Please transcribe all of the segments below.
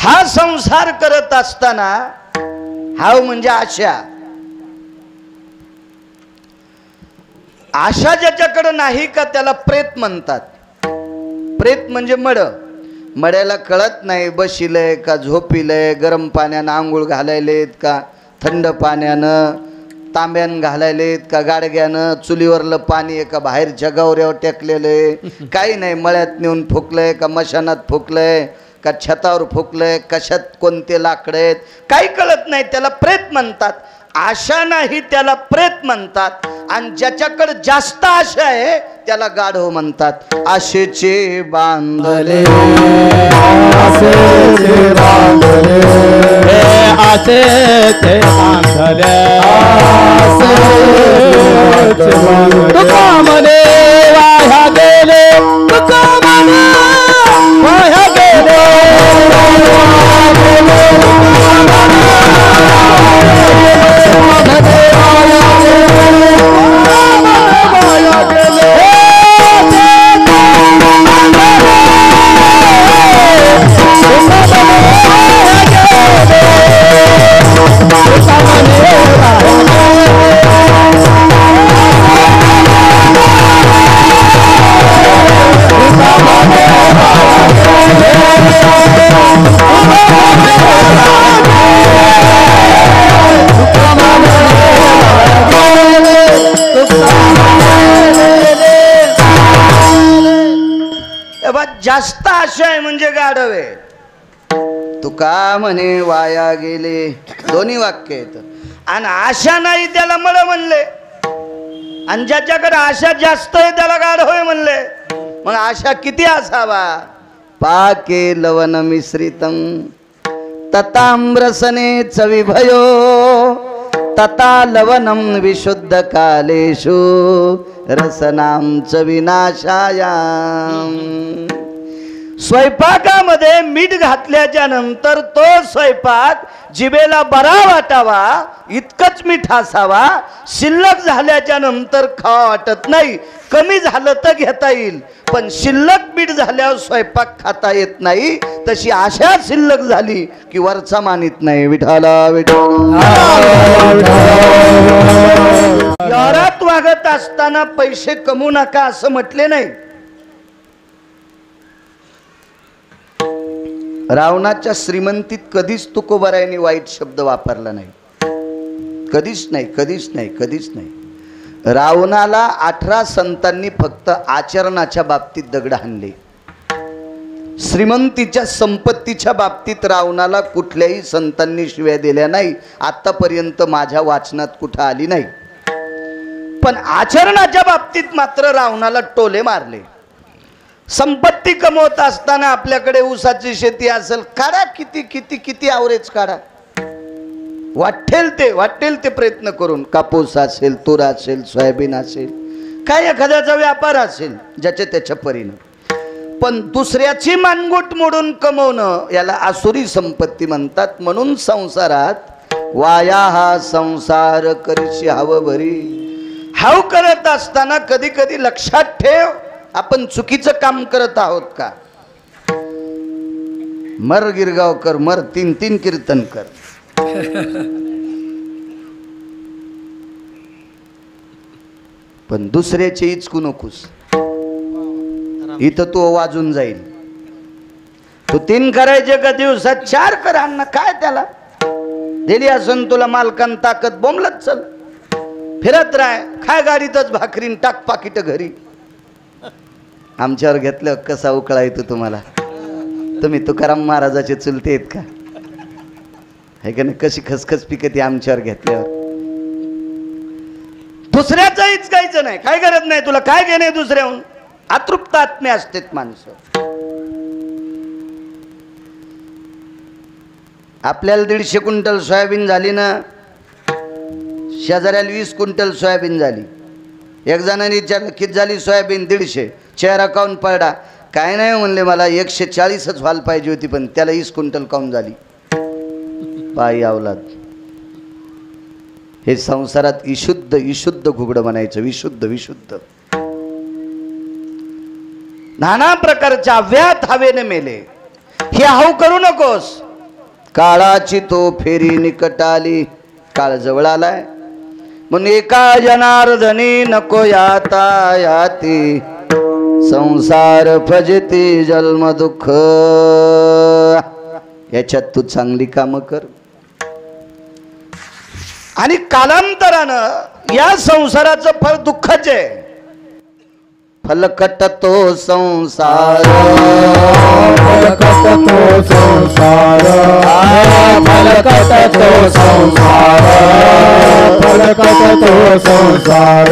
हा संसार करत असताना हाव म्हणजे आशा. आशा ज्याच्याकडे नाही का त्याला प्रेत म्हणतात. प्रेत म्हणजे मड. मड्याला कळत नाही बशिलय का झोपिलय, गरम पाण्यानं आंघोळ घालायलेत का थंड पाण्यानं, तांब्यानं घालायलेत का गाडग्यानं, चुलीवरलं पाणी एका बाहेरच्या गौऱ्यावर टेकलेलंय, काही नाही, मळ्यात नेऊन फुकलंय का मशानात फुकलंय का छतावर फुकलंय, कशात कोणते लाकडं आहेत काही कळत नाही, त्याला प्रेत म्हणतात. आशा नाही त्याला प्रेत म्हणतात. आणि ज्याच्याकडे जास्त आशा आहे त्याला गाढव म्हणतात. आशेचे बांधले आशेचे बांधले आशेचे बांधले तुका मने वाया गेले तुका मने वाया गेले जास्त आशा आहे म्हणजे गाढव आहे. तुका म्हणे वाया गेले, दोन्ही वाक्य आहेत. आणि आशा नाही त्याला मळ म्हणले, आणि ज्याच्याकडे आशा जास्त आहे त्याला गाढव आहे म्हणले. मग आशा किती असावा? पाके लवण मिश्रितम तताम्रसने चविभयो तथा लवणम विशुद्ध कालेषु रसनाम च विनाशायाम. स्वयंपाकामध्ये मीठ घातल्याच्या नंतर तो स्वयंपाक जिभेला बरा वाटावा इतकंच मीठ असावा. शिल्लक झाल्याच्या नंतर खावा वाटत नाही. कमी झालं तर घेता येईल, पण शिल्लक मीठ झाल्यावर स्वयंपाक खाता येत नाही. तशी आशा शिल्लक झाली की वरचा मानित नाही. विठाला यारात वागत असताना पैसे कमवू नका असं म्हटले नाही. रावणाच्या श्रीमंतीत कधीच तुकोबारायांनी वाईट शब्द वापरला नाही. कधीच नाही, कधीच नाही, कधीच नाही. रावणाला 18 संतांनी फक्त आचरणाच्या बाबतीत दगड हाणले. श्रीमंतीच्या संपत्तीच्या बाबतीत रावणाला कुठल्याही संतांनी शिव्या दिल्या नाही. आतापर्यंत माझ्या वाचनात कुठं आली नाही. पण आचरणाच्या बाबतीत मात्र रावणाला टोले मारले. संपत्ती कमवत असताना आपल्याकडे ऊसाची शेती असेल, काढा किती किती किती आवरेज काढा. वाटेल ते प्रयत्न करून, कापूस असेल, तूर असेल, सोयाबीन असेल, काय एखाद्याचा व्यापार असेल ज्याच्या त्याच्या परीनं. पण दुसऱ्याची मानगूट मोडून कमवणं याला आसुरी संपत्ती म्हणतात. म्हणून संसारात वाया हा संसार करीशी हव भरी. हाव करत असताना कधी कधी लक्षात ठेव आपण चुकीचं काम करत आहोत का. मर गिरगावकर मर 3-3 कीर्तन कर. पण दुसऱ्याचे इचकू नकोस. इथं तो वाजून जाईल. तू 3 करायचे का दिवसात 4 कर. अन्न काय त्याला दिली असून तुला मालकान ताकद बोंबलत चल, फिरत राह, खाय गाडीतच भाकरीन, टाक पाकिट घरी. आमच्यावर घेतलं कसा उकळा येतो तुम्हाला. तुम्ही तुकाराम महाराजाचे चुलते आहेत का? हे का नाही, कशी खसखस पिकते आमच्यावर घेतल्यावर. दुसऱ्याचं इचकायचं नाही, काय गरज नाही तुला, काय घेणे दुसऱ्याहून. अतृप्त आत्मे असतात माणसं. आपल्याला 150 क्विंटल सोयाबीन झाली ना, शेजाऱ्याला 20 क्विंटल सोयाबीन झाली. एक जणांनी विचारलं किती झाली सोयाबीन? 150. चेहरा काऊन पडला? काय नाही म्हणले, मला 140च व्हायला पाहिजे होती, पण त्याला 20 क्विंटल काऊन झाली. पायी अवलाद. हे संसारात विशुद्ध घुगडं म्हणायचं. विशुद्ध नाना प्रकारच्या व्यात हवेने मेले. हे हाव करू नकोस. काळाची तो फेरी निकट आली. काळ जवळ आलाय म्हणून एका जनार्दनी नको याता याती संसार फजती जन्म दुःख. याच्यात तू चांगली कामं कर आणि कालांतरानं या संसाराचं फळ दुःखाचे आहे. फलकट तो संसार फलकट तो संसार फलकट तो संसार फलकट तो संसार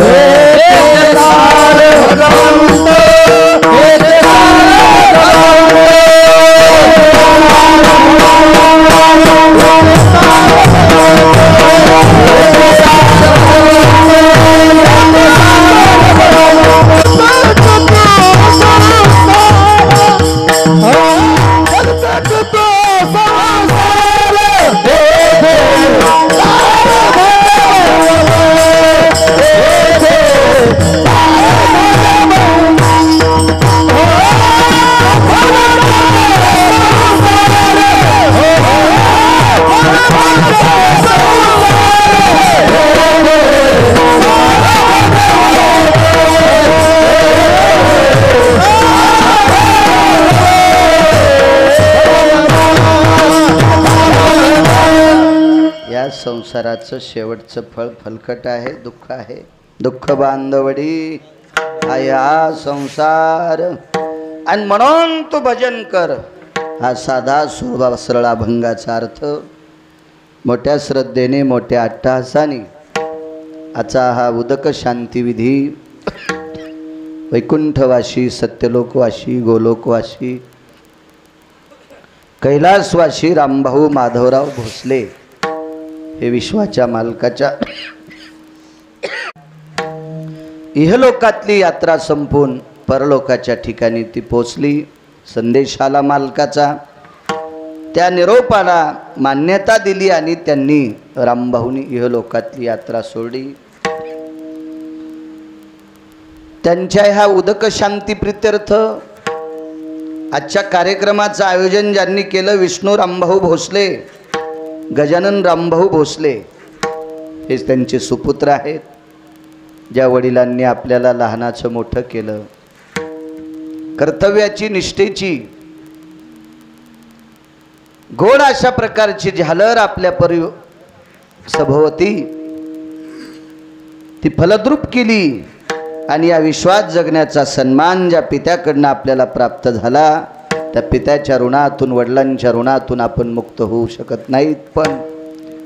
संसाराचं शेवटचं फळ फलकट आहे, दुःख आहे. दुःख बांधवडी आया संसार. आणि म्हणून तू भजन कर. हा साधा सोबा सरळ अभंगाचा अर्थ मोठ्या श्रद्धेने मोठ्या अट्टहासाने आजचा हा उदक शांतिविधी वैकुंठवासी सत्यलोकवासी गोलोकवासी कैलासवासी रामभाऊ माधवराव भोसले हे विश्वाच्या मालकाच्या इहलोकातली यात्रा संपून परलोकाच्या ठिकाणी ती पोचली. संदेशाला मालकाचा त्या निरोपाला मान्यता दिली आणि त्यांनी रामभाऊनी इहलोकातली यात्रा सोडली. त्यांच्या ह्या उदक शांती प्रित्यर्थ आजच्या कार्यक्रमाचं आयोजन ज्यांनी केलं विष्णू रामभाऊ भोसले, गजानन रामभाऊ भोसले हेच त्यांचे सुपुत्र आहेत. ज्या वडिलांनी आपल्याला लहानाचं मोठं केलं, कर्तव्याची निष्ठेची गोड अशा प्रकारची झालर आपल्या सभोवती ती फलद्रूप केली आणि या विश्वात जगण्याचा सन्मान ज्या पित्याकडनं आपल्याला प्राप्त झाला त्या पित्याच्या ऋणातून वडिलांच्या ऋणातून आपण मुक्त होऊ शकत नाहीत. पण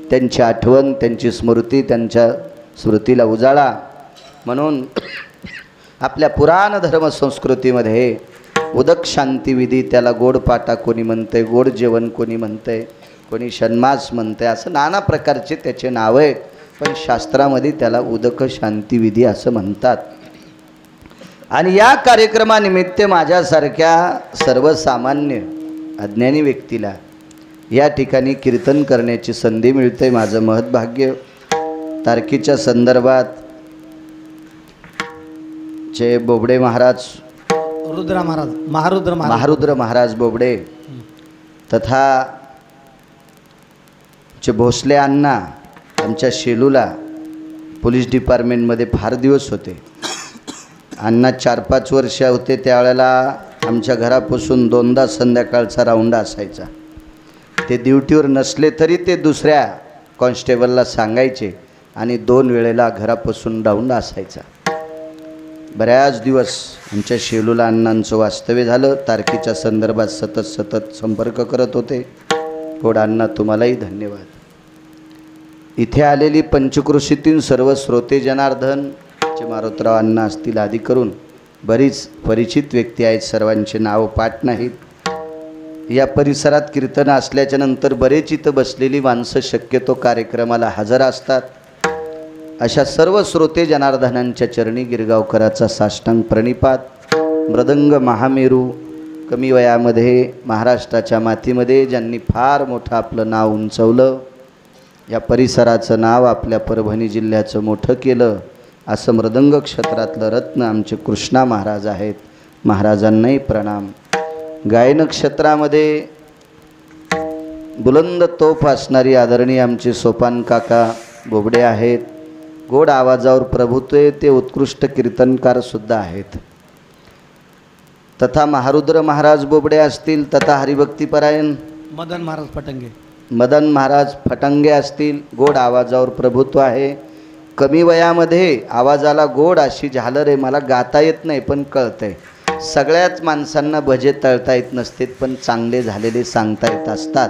त्यांची आठवण, त्यांची स्मृती, त्यांच्या स्मृतीला उजाळा म्हणून आपल्या पुराण धर्म संस्कृतीमध्ये उदक शांतिविधी त्याला गोड पाटा कोणी म्हणते, गोड जेवण कोणी म्हणते, कोणी षण्मास म्हणते, असं नाना प्रकारचे त्याचे नाव आहेत. पण शास्त्रामध्ये त्याला उदक शांतिविधी असं म्हणतात. आणि या कार्यक्रमानिमित्त माझ्यासारख्या सर्वसामान्य अज्ञानी व्यक्तीला या ठिकाणी कीर्तन करण्याची संधी मिळते. माझं महत्भाग्य. तारखेच्या संदर्भात चे बोबडे महाराज, रुद्र महाराज, महारुद्र महाराज बोबडे तथा चे भोसले अण्णा आमच्या शेलूला पोलीस डिपार्टमेंटमध्ये फार दिवस होते. अण्णा 4-5 वर्ष होते त्यावेळेला आमच्या घरापासून 2दा संध्याकाळचा राऊंड असायचा. ते ड्युटीवर नसले तरी ते दुसऱ्या कॉन्स्टेबलला सांगायचे आणि 2 वेळेला घरापासून राऊंड असायचा. बऱ्याच दिवस आमच्या शेलूला अण्णांचं वास्तव्य झालं. तारखेच्या संदर्भात सतत संपर्क करत होते. गोड अण्णा तुम्हालाही धन्यवाद. इथे आलेली पंचकृषीतील सर्व श्रोते जनार्दन चे मारुतराव अण्णा असतील आदी करून बरीच परिचित व्यक्ती आहेत. सर्वांचे नाव पाठ नाहीत. या परिसरात कीर्तन असल्याच्या नंतर बरेच इथं बसलेली माणसं शक्यतो कार्यक्रमाला हजर असतात. अशा सर्व श्रोते जनार्दनांच्या चरणी गिरगावकराचा साष्टांग प्रणिपात. मृदंग महामेरू कमी वयामध्ये महाराष्ट्राच्या मातीमध्ये ज्यांनी फार मोठं आपलं नाव उंचवलं, या परिसराचं नाव आपल्या परभणी जिल्ह्याचं मोठं केलं, असं मृदंग क्षेत्रातलं रत्न आमचे कृष्णा महाराज आहेत. महाराजांनाही प्रणाम. गायन क्षेत्रामध्ये बुलंद तोफ असणारी आदरणीय आमचे सोपान काका बोबडे आहेत. गोड आवाजावर प्रभुत्व आहे, ते उत्कृष्ट कीर्तनकार सुद्धा आहेत. तथा महारुद्र महाराज बोबडे असतील, तथा हरिभक्तीपरायण मदन महाराज पटंगे, मदन महाराज फटंगे असतील. गोड आवाजावर प्रभुत्व आहे. कमी वयामध्ये आवाजाला गोड अशी झालर आहे. मला गाता येत नाही पण कळतंय. सगळ्याच माणसांना भजे तळता येत नसते, पण चांगले झालेले सांगता येत असतात.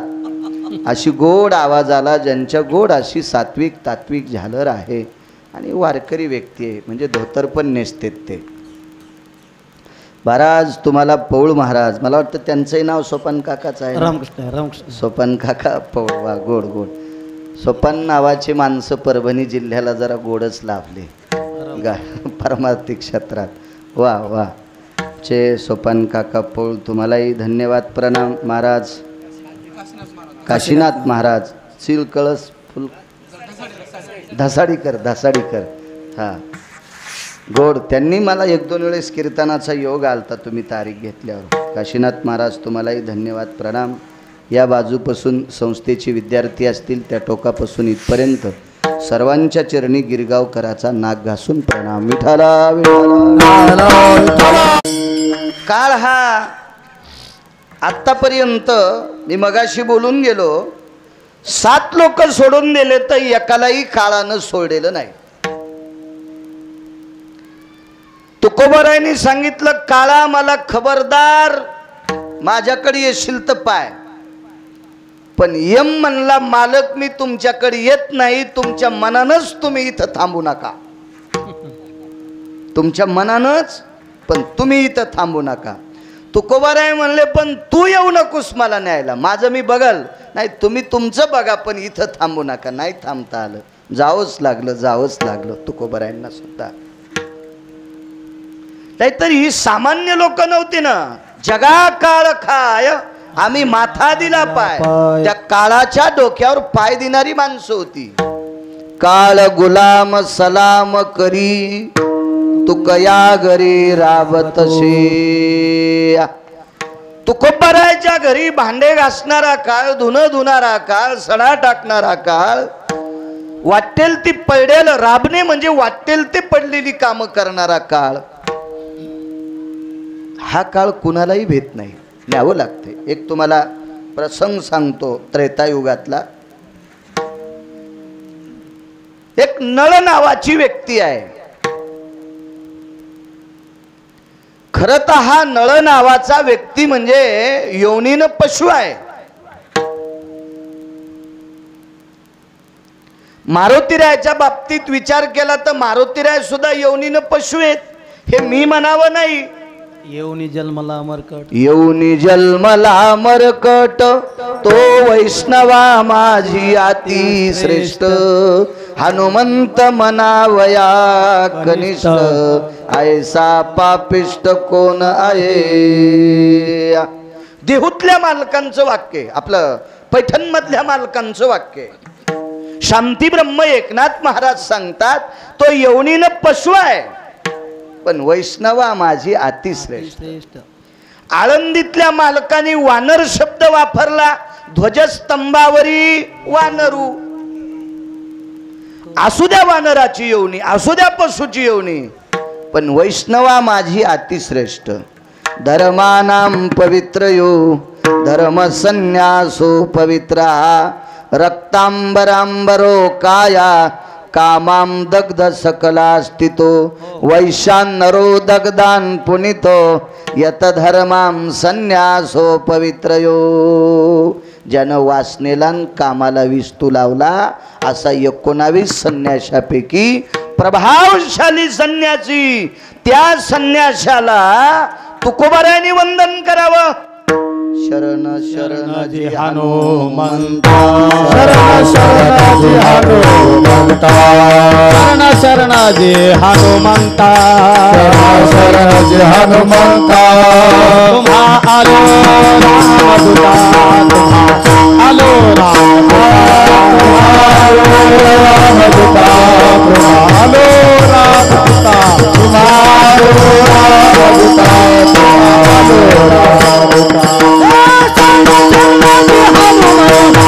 अशी गोड आवाजाला ज्यांच्या गोड अशी सात्विक तात्विक झालर आहे आणि वारकरी व्यक्ती आहे, म्हणजे धोतर पण नेसतेत ते. महाराज तुम्हाला पौळ महाराज, मला वाटतं त्यांचंही नाव सोपान काकाच आहे. रामकृष्ण रामकृष्ण. सोपान काका पौळ, वा गोड गोड. सोपान नावाची माणसं परभणी जिल्ह्याला जरा गोडच लाभले परमार्थिक क्षेत्रात. वा वा. चे सोपान काका पौळ, तुम्हालाही धन्यवाद प्रणाम. महाराज काशीनाथ महाराज सील कळस फुल धसाडीकर हां गोड. त्यांनी मला 1-2 वेळेस कीर्तनाचा योग आलता तुम्ही तारीख घेतल्यावर. काशीनाथ महाराज तुम्हालाही धन्यवाद प्रणाम. या बाजूपासून संस्थेचे विद्यार्थी असतील त्या टोकापासून इथपर्यंत सर्वांच्या चरणी गिरगावकराचा नाक घासून प्रणाम. विठाला विठाला. काळ हा आत्तापर्यंत मी मगाशी बोलून गेलो, 7 लोक सोडून दिले तर एकालाही काळानं सोडलेलं नाही. तुकोबारायांनी सांगितलं, काळा मला खबरदार, माझ्याकडे येशील तर पाय. पण यम म्हणला, मालक मी तुमच्याकडे येत नाही, तुमच्या मनानच तुम्ही इथं थांबू नका. तुमच्या मनानच, पण तुम्ही इथं थांबू नका. तुकोबाराय म्हणले, पण तू येऊ नकोस मला न्यायला, माझं मी बघल. नाही, तुम्ही तुमचं बघा, पण इथं थांबू नका. नाही थांबता आलं, जावंच लागलं तुकोबारायांना सुद्धा. नाहीतर ही सामान्य लोक नव्हती ना. जगा काळ खाय आम्ही माथा दिला पाय, त्या काळाच्या डोक्यावर पाय देणारी माणसं होती. काळ गुलाम सलाम करी, तुकया घरी राबतसे. तुकोबारायच्या घरी भांडे घासणारा काळ, धुणं धुणारा काळ, सडा टाकणारा काळ, वाटेल ती पडेल राबणे म्हणजे वाटेल ते पडलेली कामं करणारा काळ. हा काळ कुणालाही भेट नाही, न्यावं लागते. एक तुम्हाला प्रसंग सांगतो त्रेतायुगातला. एक नळ नावाची व्यक्ती आहे. खरं तर हा नळ नावाचा व्यक्ती म्हणजे योनीनं पशु आहे. मारुतीरायाच्या बाबतीत विचार केला तर मारुतीराय सुद्धा योनीनं पशु आहेत, हे मी म्हणावं नाही. येऊनी जन्मला मरकट, येऊनी जन्मला मरकट, तो वैष्णवा माझी अति श्रेष्ठ. हनुमंत मनावया कनिष्ठ, ऐसा पापिष्ट कोण आहे. देहूतल्या मालकांचं वाक्य, आपलं पैठण मधल्या मालकांचं वाक्य. शांती ब्रह्म एकनाथ महाराज सांगतात, तो येऊनीनं पशु आहे, पण वैष्णवा माझी अतिश्रेष्ठ. आळंदीतल्या मालकाने वानर शब्द वापरला, ध्वजस्तंभावरी वानरू. असू द्या वानराची योनी, असू द्या पशुची योनी, पण वैष्णवा माझी अतिश्रेष्ठ. धर्मानां पवित्रयो धर्म संन्यासो पवित्रा, रक्तांबरांबरो काया कामां दग्ध सकला स्थितो. वैशानरो दग्धान पुनितो, यत धर्मां संन्यासो पवित्रयो. ज्यानं वासनेला कामाला विस्तू लावला, असा 19 संन्याशापैकी प्रभावशाली संन्यासी, त्या संन्याशाला तुकोबारायांनी वंदन करावं. शरण शरणाजी हनुमंता, शरण शरणाजी हनुमंता, शरण शरणाजी हनुमंता, शरण शरणाजी हनुमंता. तुम्हा आलो रामदूता, तुम्हा आलो रामदूता, तुम्हा आलो रामदूता, तुम्हा आलो रामदूता, तुम्हा आलो रामदूता.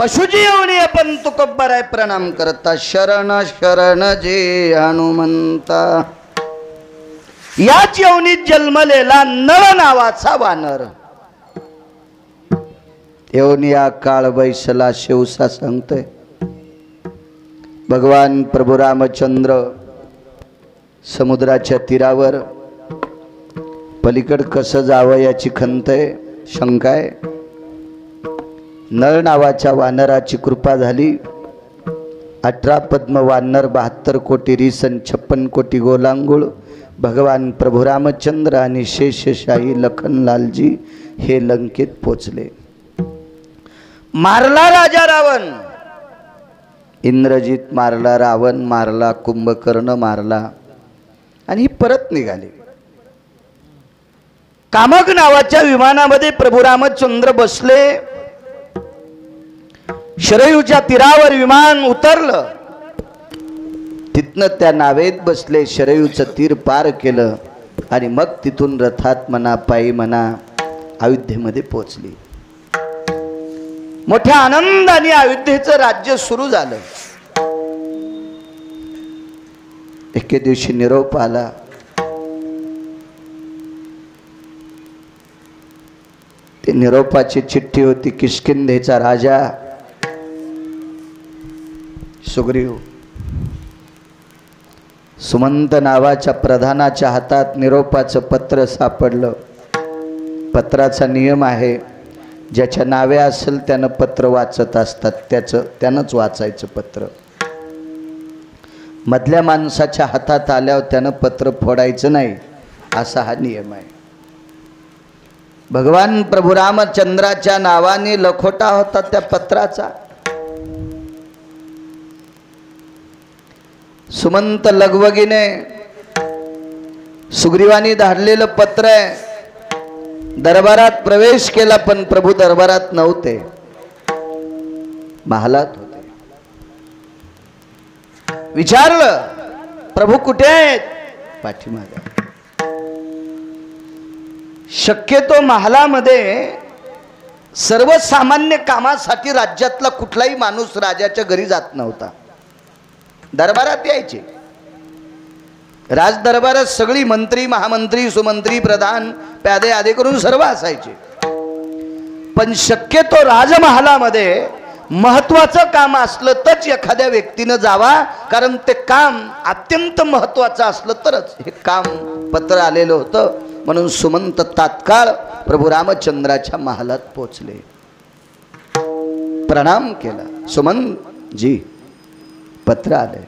पशुजी येऊनी आपण तुकोबर आहे प्रणाम करता शरण शरण जे हनुमंता याच येऊनीत जन्मलेला नळ नावाचा वानर येऊन या काळ बैसला शिवसा सांगतोय भगवान प्रभू रामचंद्र समुद्राच्या तीरावर पलीकड कसं जावं याची खंत आहे शंका आहे नळ नावाच्या वानराची कृपा झाली 18 पद्म वानर 72 कोटी रिसन 56 कोटी गोलांगुळ भगवान प्रभू रामचंद्र आणि शेषशाही लखनलालजी हे लंकेत पोचले मारला राजा रावण इंद्रजित मारला रावण मारला कुंभकर्ण मारला आणि परत निघाले कामक नावाच्या विमानामध्ये प्रभू रामचंद्र बसले शरयूच्या तीरावर विमान उतरलं तिथनं त्या नावेत बसले शरयूचं तीर पार केलं आणि मग तिथून रथात म्हणा पायी म्हणा अयोध्येमध्ये पोचली मोठ्या आनंदाने अयोध्येचं राज्य सुरू झालं एके दिवशी निरोप आला ती निरोपाची चिठ्ठी होती किष्किंधेचा राजा सुग्रीव सुमंत नावाच्या प्रधानाच्या हातात निरोपाचं पत्र सापडलं पत्राचा नियम आहे ज्याच्या नावे असेल त्यानं पत्र वाचत असतात त्यानंच वाचायचं पत्र मधल्या माणसाच्या हातात आल्यावर त्यानं पत्र फोडायचं नाही असा हा नियम आहे भगवान प्रभू रामचंद्राच्या नावाने लखोटा होता त्या पत्राचा सुमंत लगवगीने सुग्रीवानी धाडलेलं पत्र आहे दरबारात प्रवेश केला पण प्रभू दरबारात नव्हते महालात होते विचारलं प्रभू कुठे आहेत पाठीमागे शक्यतो महालामध्ये सर्वसामान्य कामासाठी राज्यातला कुठलाही माणूस राजाच्या घरी जात नव्हता दरबारात यायचे राज दरबारात सगळी मंत्री महामंत्री सुमंत्री प्रधान प्यादे आदे करून सर्व असायचे पण शक्यतो राजमहालामध्ये महत्वाचं काम असलं तरच एखाद्या व्यक्तीनं जावा कारण ते काम अत्यंत महत्वाचं असलं तरच हे काम पत्र आलेलं होतं म्हणून सुमंत तात्काळ प्रभू रामचंद्राच्या महालात पोचले प्रणाम केला सुमंत जी पत्र आले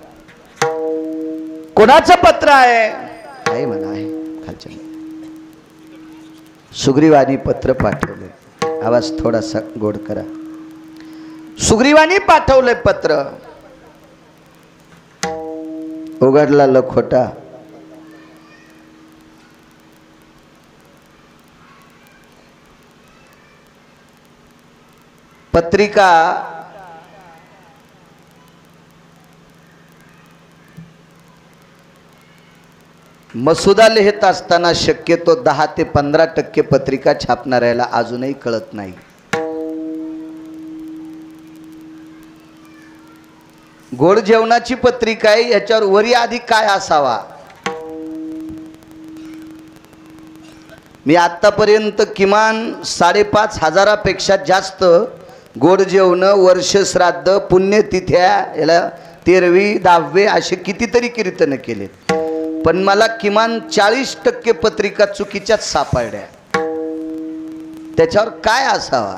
कोणाचं पत्र आहे म्हणा आहे खालच्या सुग्रीवानी पत्र पाठवले आवाज थोडासा गोड करा सुग्रीवानी पाठवले पत्र उघडला लखोटा पत्रिका मसुदा लिहित असताना शक्यतो 10 ते 15% पत्रिका छापणाऱ्याला अजूनही कळत नाही गोड जेवणाची पत्रिका आहे याच्यावर वरी आधी काय असावा मी आतापर्यंत किमान 5,500 पेक्षा जास्त गोड जेवण वर्ष श्राद्ध पुण्यतिथ्या याला 13वी 10वे असे कितीतरी कीर्तन केले पण मला किमान 40% पत्रिका चुकीच्याच सापडल्या त्याच्यावर काय असावा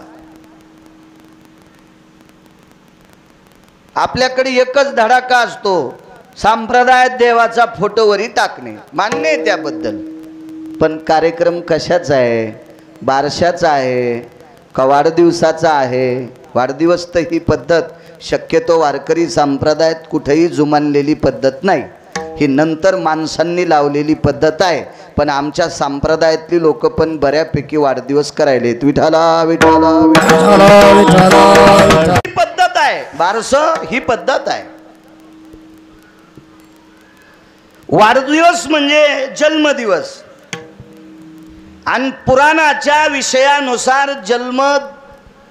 आपल्याकडे एकच धडाका असतो संप्रदायात देवाचा फोटोवरी टाकणे मान्य आहे त्याबद्दल पण कार्यक्रम कशाचा आहे बारशाचा आहे का वाढदिवसाचा आहे वाढदिवस तर ही पद्धत शक्यतो वारकरी संप्रदायात कुठेही जुमानलेली पद्धत नाही ही नंतर माणसांनी लावलेली पद्धत आहे पण आमच्या संप्रदायातली लोक पण बऱ्यापैकी वाढदिवस करायलेत विठाला विठाला विठाला पद्धत आहे बारस ही पद्धत आहे वाढदिवस म्हणजे जन्मदिवस आणि पुराणाच्या विषयानुसार जन्म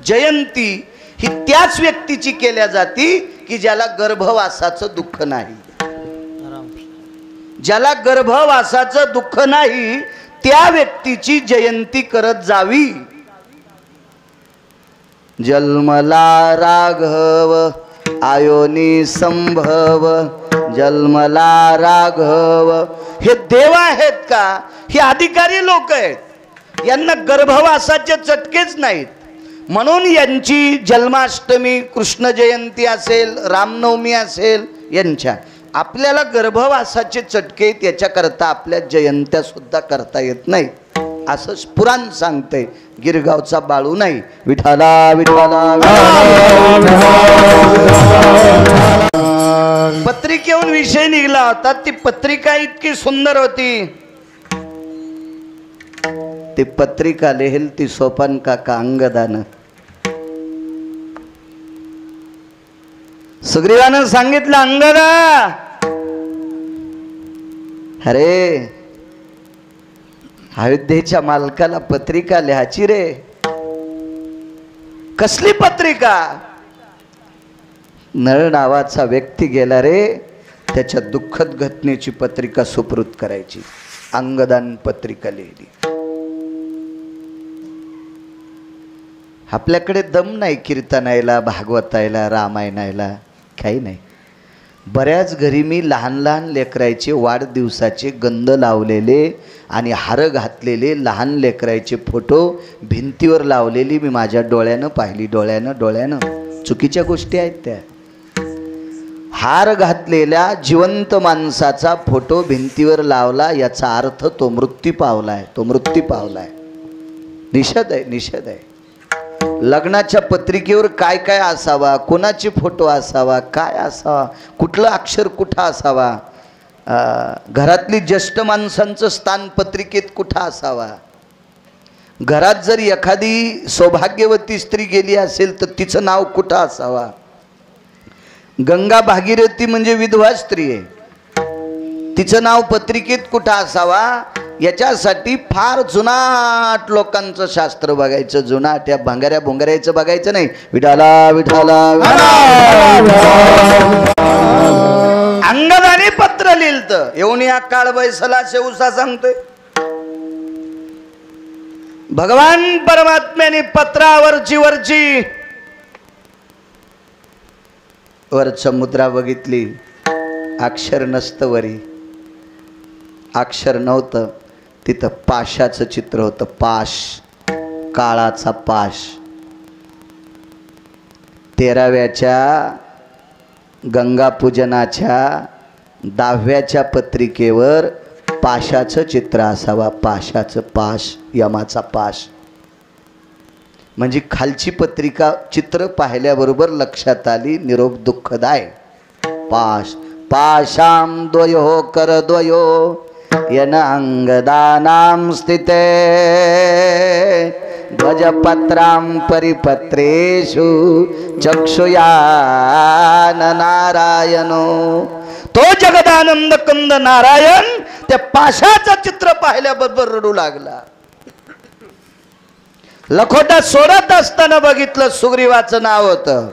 जयंती ही त्याच व्यक्तीची केल्या जाती की ज्याला गर्भवासाचं दुःख नाही. ज्याला गर्भवासाचं दुःख नाही त्या व्यक्तीची जयंती करत जावी. जन्मला राघव आयोनी संभव, जन्मला राघव. हे देव आहेत का? हे अधिकारी लोक आहेत. यांना गर्भवासाचे चटकेच नाहीत. म्हणून यांची जन्माष्टमी, कृष्ण जयंती असेल, रामनवमी असेल, यांच्या आपल्याला गर्भवासाचे चटके त्याच्याकरता आपल्या जयंत्या सुद्धा करता येत नाही असं पुराण सांगते. गिरगावचा बाळू नाही. विठाला विठाला पत्रिकेहून विषय निघला होता. ती पत्रिका इतकी सुंदर होती. ती पत्रिका लिहिल ती सोपान काका अंगदानं. सुग्रीवानं सांगितलं, अंगदा अरे अयोध्येच्या मालकाला पत्रिका लिहायची रे. कसली पत्रिका? नळ नावाचा व्यक्ती गेला रे, त्याच्या दुःखद घटनेची पत्रिका सुपूर्द करायची. अंगदान पत्रिका लिहिली. आपल्याकडे दम नाही कीर्तनायला, भागवतायला, रामायणायला, काही नाही. बऱ्याच घरी मी लहान लहान लेकरायचे वाढदिवसाचे गंध लावलेले आणि हार घातलेले लहान लेकरायचे फोटो भिंतीवर लावलेली मी माझ्या डोळ्यानं पाहिली. डोळ्यानं चुकीच्या गोष्टी आहेत त्या. हार घातलेल्या जिवंत माणसाचा फोटो भिंतीवर लावला याचा अर्थ तो मृत्यू पावलाय. निषेध आहे. लग्नाच्या पत्रिकेवर काय काय असावा, कोणाचे फोटो असावा, काय असावा, कुठलं अक्षर कुठं असावा, घरातली ज्येष्ठ माणसांचं स्थान पत्रिकेत कुठं असावा. घरात जर एखादी सौभाग्यवती स्त्री गेली असेल तर तिचं नाव कुठं असावा. गंगा भागीरथी म्हणजे विधवा स्त्री आहे, तिचं नाव पत्रिकेत कुठं असावा. याच्यासाठी फार जुनाट लोकांचं शास्त्र बघायचं. जुनाट या भंगाऱ्या भोंगाऱ्याचं बघायचं नाही. विठाला विठाला अंगदाने पत्र लिहिलं. येऊन या काळ बैसला शेवसा सांगतोय. भगवान परमात्म्याने पत्रावरची वरच मुद्रा बघितली. अक्षर नसतं वरी. अक्षर नव्हतं. तिथं पाशाचं चित्र होतं. पाश, काळाचा पाश. 13व्याच्या गंगापूजनाच्या 10व्याच्या पत्रिकेवर पाशाचं चित्र असावा. पाशाचं पाश, यमाचा पाश. म्हणजे खालची पत्रिका चित्र पाहिल्याबरोबर लक्षात आली निरोप दुःखदाय. पाश पाशाम द्वयो करद्वयो यन अंगदानां स्थिते ध्वजपत्रां परिपत्रेषु चक्षुयान नारायणो. तो जगदानंद कंद नारायण त्या पाशाचं चित्र पाहिल्याबरोबर रडू लागला. लखोटा सोडत असताना बघितलं सुग्रीवाचं नाव होतं.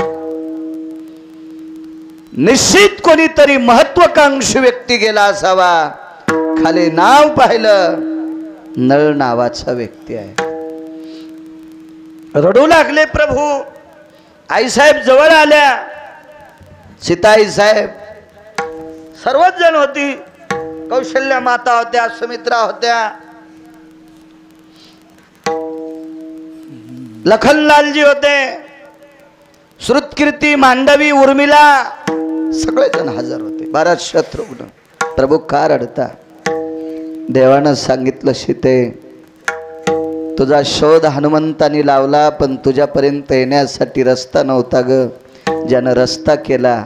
निश्चित कोणीतरी महत्वाकांक्षी व्यक्ती गेला असावा. खाली नाव पाहिलं, नळ नावाचा व्यक्ती आहे. रडू लागले प्रभू. आईसाहेब जवळ आल्या. सीताई साहेब सर्वच जण होती. कौशल्या माता होत्या, सुमित्रा होत्या, लखनलालजी होते, श्रुतकीर्ती, मांडवी, उर्मिला सगळेजण हजर होते. 12 शत्रुघ्न. प्रभू का रडता? देवानं सांगितलं, सीते तुझा शोध हनुमंतानी लावला पण तुझ्यापर्यंत येण्यासाठी रस्ता नव्हता ग. ज्यानं रस्ता केला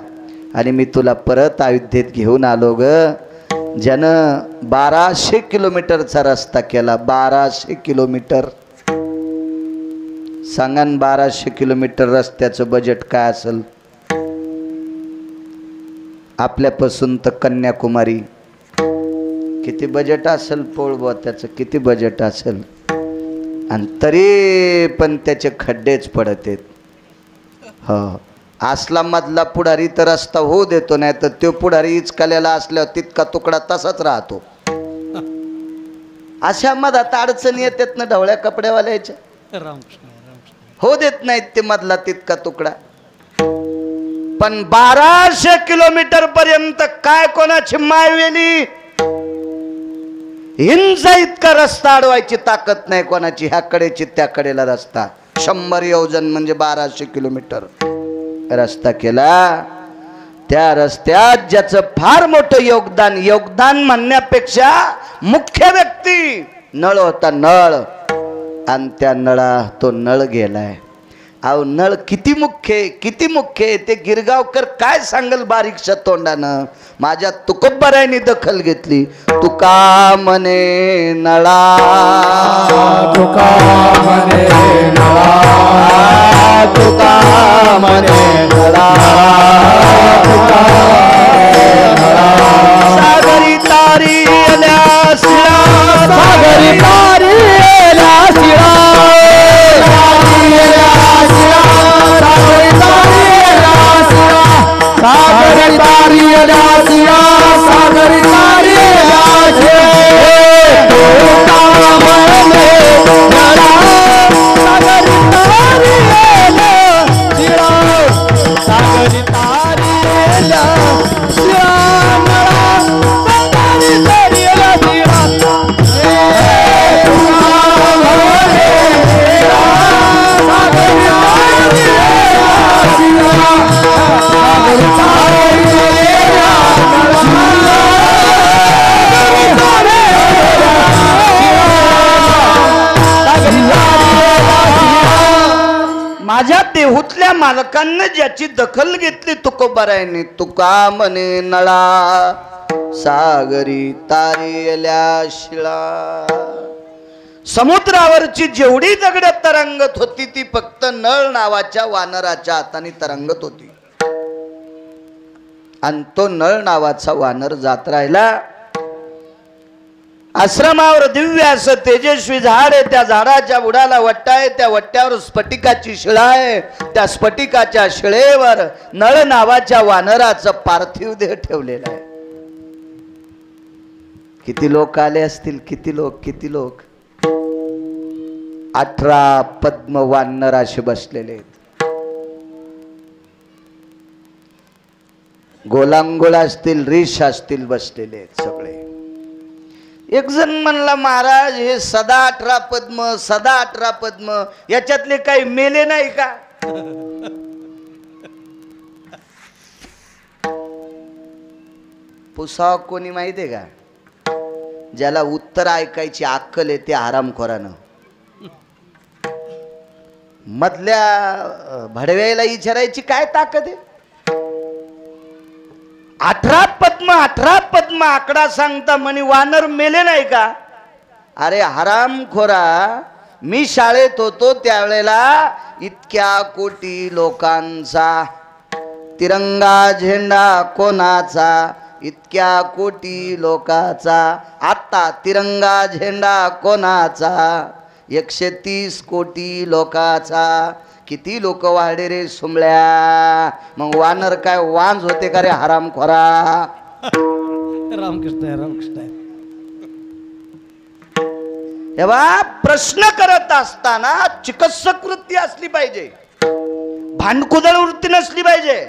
आणि मी तुला परत अयोध्येत घेऊन आलो ग. ज्यानं 1200 किलोमीटरचा रस्ता केला. 1200 किलोमीटर. सांगा 1200 किलोमीटर रस्त्याचं बजेट काय असेल? आपल्यापासून तर कन्याकुमारी किती बजेट असेल? पोळबा त्याचं किती बजेट असेल? आणि तरी पण त्याचे खड्डेच पडत आहेत. हो, असला मधला पुढारी तर रस्ता होऊ देतो, नाही तर तो पुढारी इचकाल्याला असल्यावर तितका तुकडा तसाच राहतो. अशा मधात अडचणी येतात ना ढवळ्या कपड्यावाल्याच्या, हो देत नाहीत ते मधला तितका तुकडा. पण 1200 किलोमीटर पर्यंत काय कोणाची मायवेली हिंसा इतका रस्ता अडवायची ताकद नाही कोणाची. ह्याकडेची त्याकडेला रस्ता 100 योजन म्हणजे 1200 किलोमीटर रस्ता केला. त्या रस्त्यात ज्याचं फार मोठं योगदान, योगदान म्हणण्यापेक्षा मुख्य व्यक्ती नळ होता, नळ. आणि त्या नळा तो नळ गेलाय. अहो नळ किती मुख्य आहे, किती मुख्य आहे ते गिरगावकर काय सांगल बारीकशा तोंडानं. माझ्या तुकोबरायनी दखल घेतली. तुका म्हणे नळा, तुका म्हणे नळा, तुका म्हणे नळा, तुका सागरी तारी आल्या शिळा, सागरी तारी आल्या शिळा, सागरी तारी आल्या शिळा, सागरी तारी आल्या शिळा. तुका म्हणे नळा, सागरी तारी आल्या शिळा, सागरी तारी आल्या शिळा, नळा सागरी तारी आल्या शिळा. माझ्या देहूतल्या मालकांना ज्याची दखल घेतली तुकोबारायने. तुका म्हणे नळा, सागरी तारेल्या शिळा. समुद्रावरची जेवढी दगड तरंगत होती ती फक्त नळ नावाच्या वानराच्या हाताने तरंगत होती. आणि तो नळ नावाचा वानर जात राहिला. आश्रमावर दिव्य असं तेजस्वी झाड आहे. त्या झाडाच्या बुडाला वट्टा आहे. त्या वट्ट्यावर स्फटिकाची शिळा आहे. त्या स्फटिकाच्या शिळेवर नळ नावाच्या वानराचं पार्थिव देह ठेवलेला आहे. किती लोक आले असतील, किती लोक, किती लोक. 18 पद्म वानर असे बसलेले आहेत. गोलांगोळ असतील, रिष असतील, बसलेले आहेत सगळे. एक जण म्हणला महाराज हे सदा 18 पद्म, सदा 18 पद्म, याच्यातले काही मेले नाही का? पुसाव कोणी माहितीये का? ज्याला उत्तर ऐकायची अक्कल आहे त्या हरामखोरानं. मधल्या भडव्याला विचारायची काय ताकद आहे? 18 पद्म, 18 पद्म आकडा सांगता म्हणे वानर मेले नाही का? अरे हरामखोरा, मी शाळेत होतो त्यावेळेला इतक्या कोटी लोकांचा तिरंगा झेंडा कोणाचा, इतक्या कोटी लोकाचा. आता तिरंगा झेंडा कोणाचा? 130 कोटी लोकाचा. किती लोक वाढे रे सुमळ्या. मग वानर काय वांज होते का रे हरामखोरा? रामकृष्ण रामकृष्ण. तेव्हा प्रश्न करत असताना चिकित्सक वृत्ती असली पाहिजे, भांडकुदळ वृत्ती नसली पाहिजे,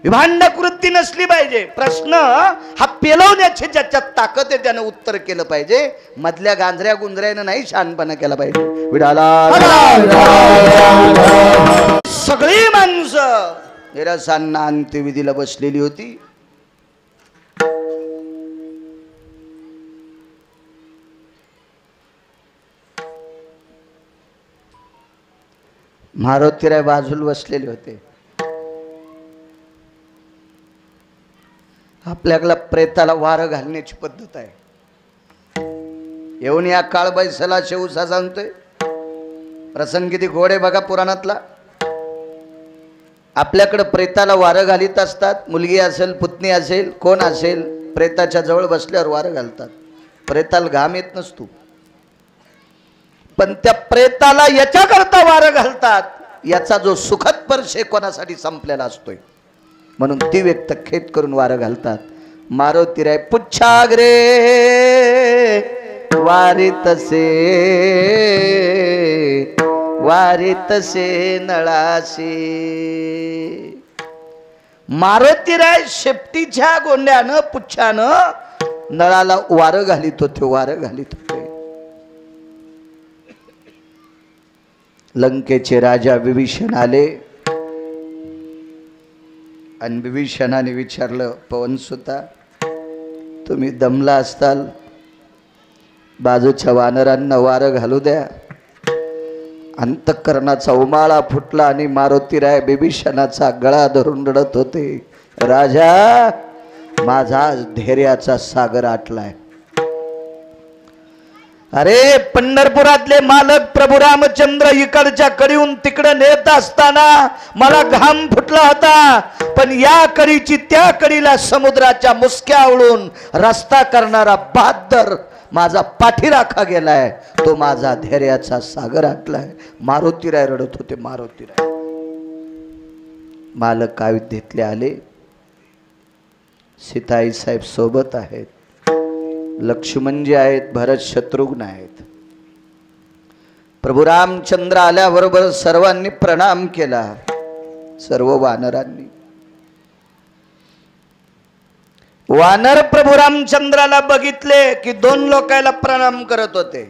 विभांडक वृत्ती नसली पाहिजे. प्रश्न हा पेलवण्याची ज्याच्यात ताकद आहे त्यानं उत्तर केलं पाहिजे. मधल्या गांजऱ्या गुंजऱ्यानं नाही शहाणपणा केला पाहिजे. विडाला सगळी माणसं निरसांना अंत्यविधीला बसलेली होती. मारुतीराय बाजूला बसलेले होते. आपल्याला प्रेताला वारं घालण्याची पद्धत आहे. येऊन या काळ बैसला शेवसा सांगतोय. प्रसंग किती घोडे बघा पुराणातला. आपल्याकडे प्रेताला वारं घालीत असतात. मुलगी असेल, पुतणी असेल, कोण असेल, प्रेताच्या जवळ बसल्यावर वारं घालतात. प्रेताला घाम येत नसतो, पण त्या प्रेताला याच्याकरता वारं घालतात, याचा जो सुखद स्पर्श कोणासाठी संपलेला असतोय. म्हणून ती व्यक्त खेत करून वारं घालतात. मारुतीराय पुच्छाग्रे वारी तसे नळाशी. मारुतीराय शेपटीच्या गोंड्यानं पुच्छानं नळाला वारं घालीत होते, वारं घालीत होते. लंकेचे राजा विभीषण आले आणि विभीषणाने विचारलं, पवनसुता तुम्ही दमला असताल, बाजूच्या वानरांना वारं घालू द्या. अंतःकरणाचा उमाळा फुटला आणि मारुतीराय विभीषणाचा गळा धरून रडत होते. राजा, माझा धैर्याचा सागर आटलाय. अरे पंढरपुरातले मालक प्रभू रामचंद्र इकडच्या कडीहून तिकडे नेत असताना मला घाम फुटला होता, पण या कडीची त्या कडीला समुद्राच्या मुसक्या आवळून रस्ता करणारा बहादर माझा पाठीराखा गेलाय. तो माझा धैर्याचा सागर आटलाय. मारुतीराय रडत होते. मारुतीराय मालक अयोध्येतले आले. सीताई साहेब सोबत आहेत, लक्ष्मणजी आहेत, भरत शत्रुघ्न आहेत. प्रभू रामचंद्र आल्याबरोबर सर्वांनी प्रणाम केला. सर्व वानरांनी. वानर प्रभू रामचंद्राला बघितले की दोन लोकांना प्रणाम करत होते.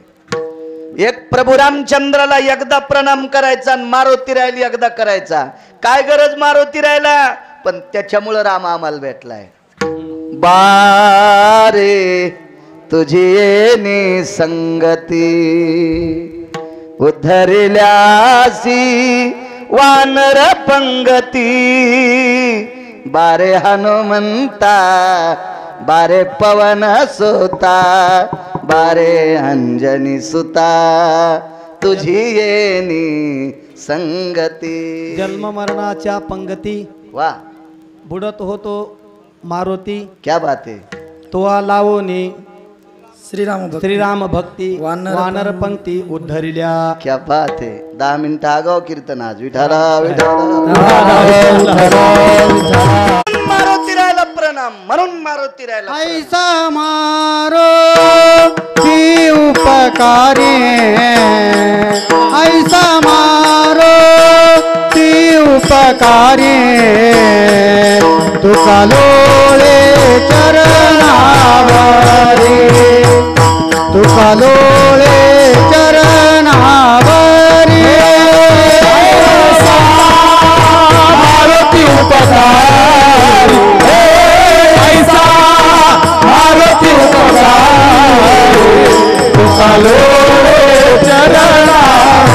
एक प्रभू रामचंद्राला एकदा प्रणाम करायचा आणि मारुतीरायला एकदा करायचा. काय गरज मारुतीरायला, पण त्याच्यामुळे राम आम्हाला भेटलाय. बारे तुझी येणी संगती, उद्धरिल्यासी वानर पंगती. बारे हनुमंता, बारे पवन सुता, बारे अंजनी सुता, तुझी येणी संगती. जन्म मरणाच्या पंगती, वा, बुडत होतो मारुती. क्या बात है. तो लावोनी श्रीराम भक्ती, वानर पंक्ती उद्धरिल्या. क्या बात है. 10 मिनिटं आगाव कीर्तन आज. विठाला मारुतीरायला प्रणाम. म्हणून मारुतीरायला ऐसा मारो ती उपकारी, ऐसा मारो ती उपकारी. तुका लोळे चरणावरी, तुका लोळे चरणावरी. ऐसा मारुती उपकारी, ऐसा मारुती उपकारी. तुका लोळे चरणावरी,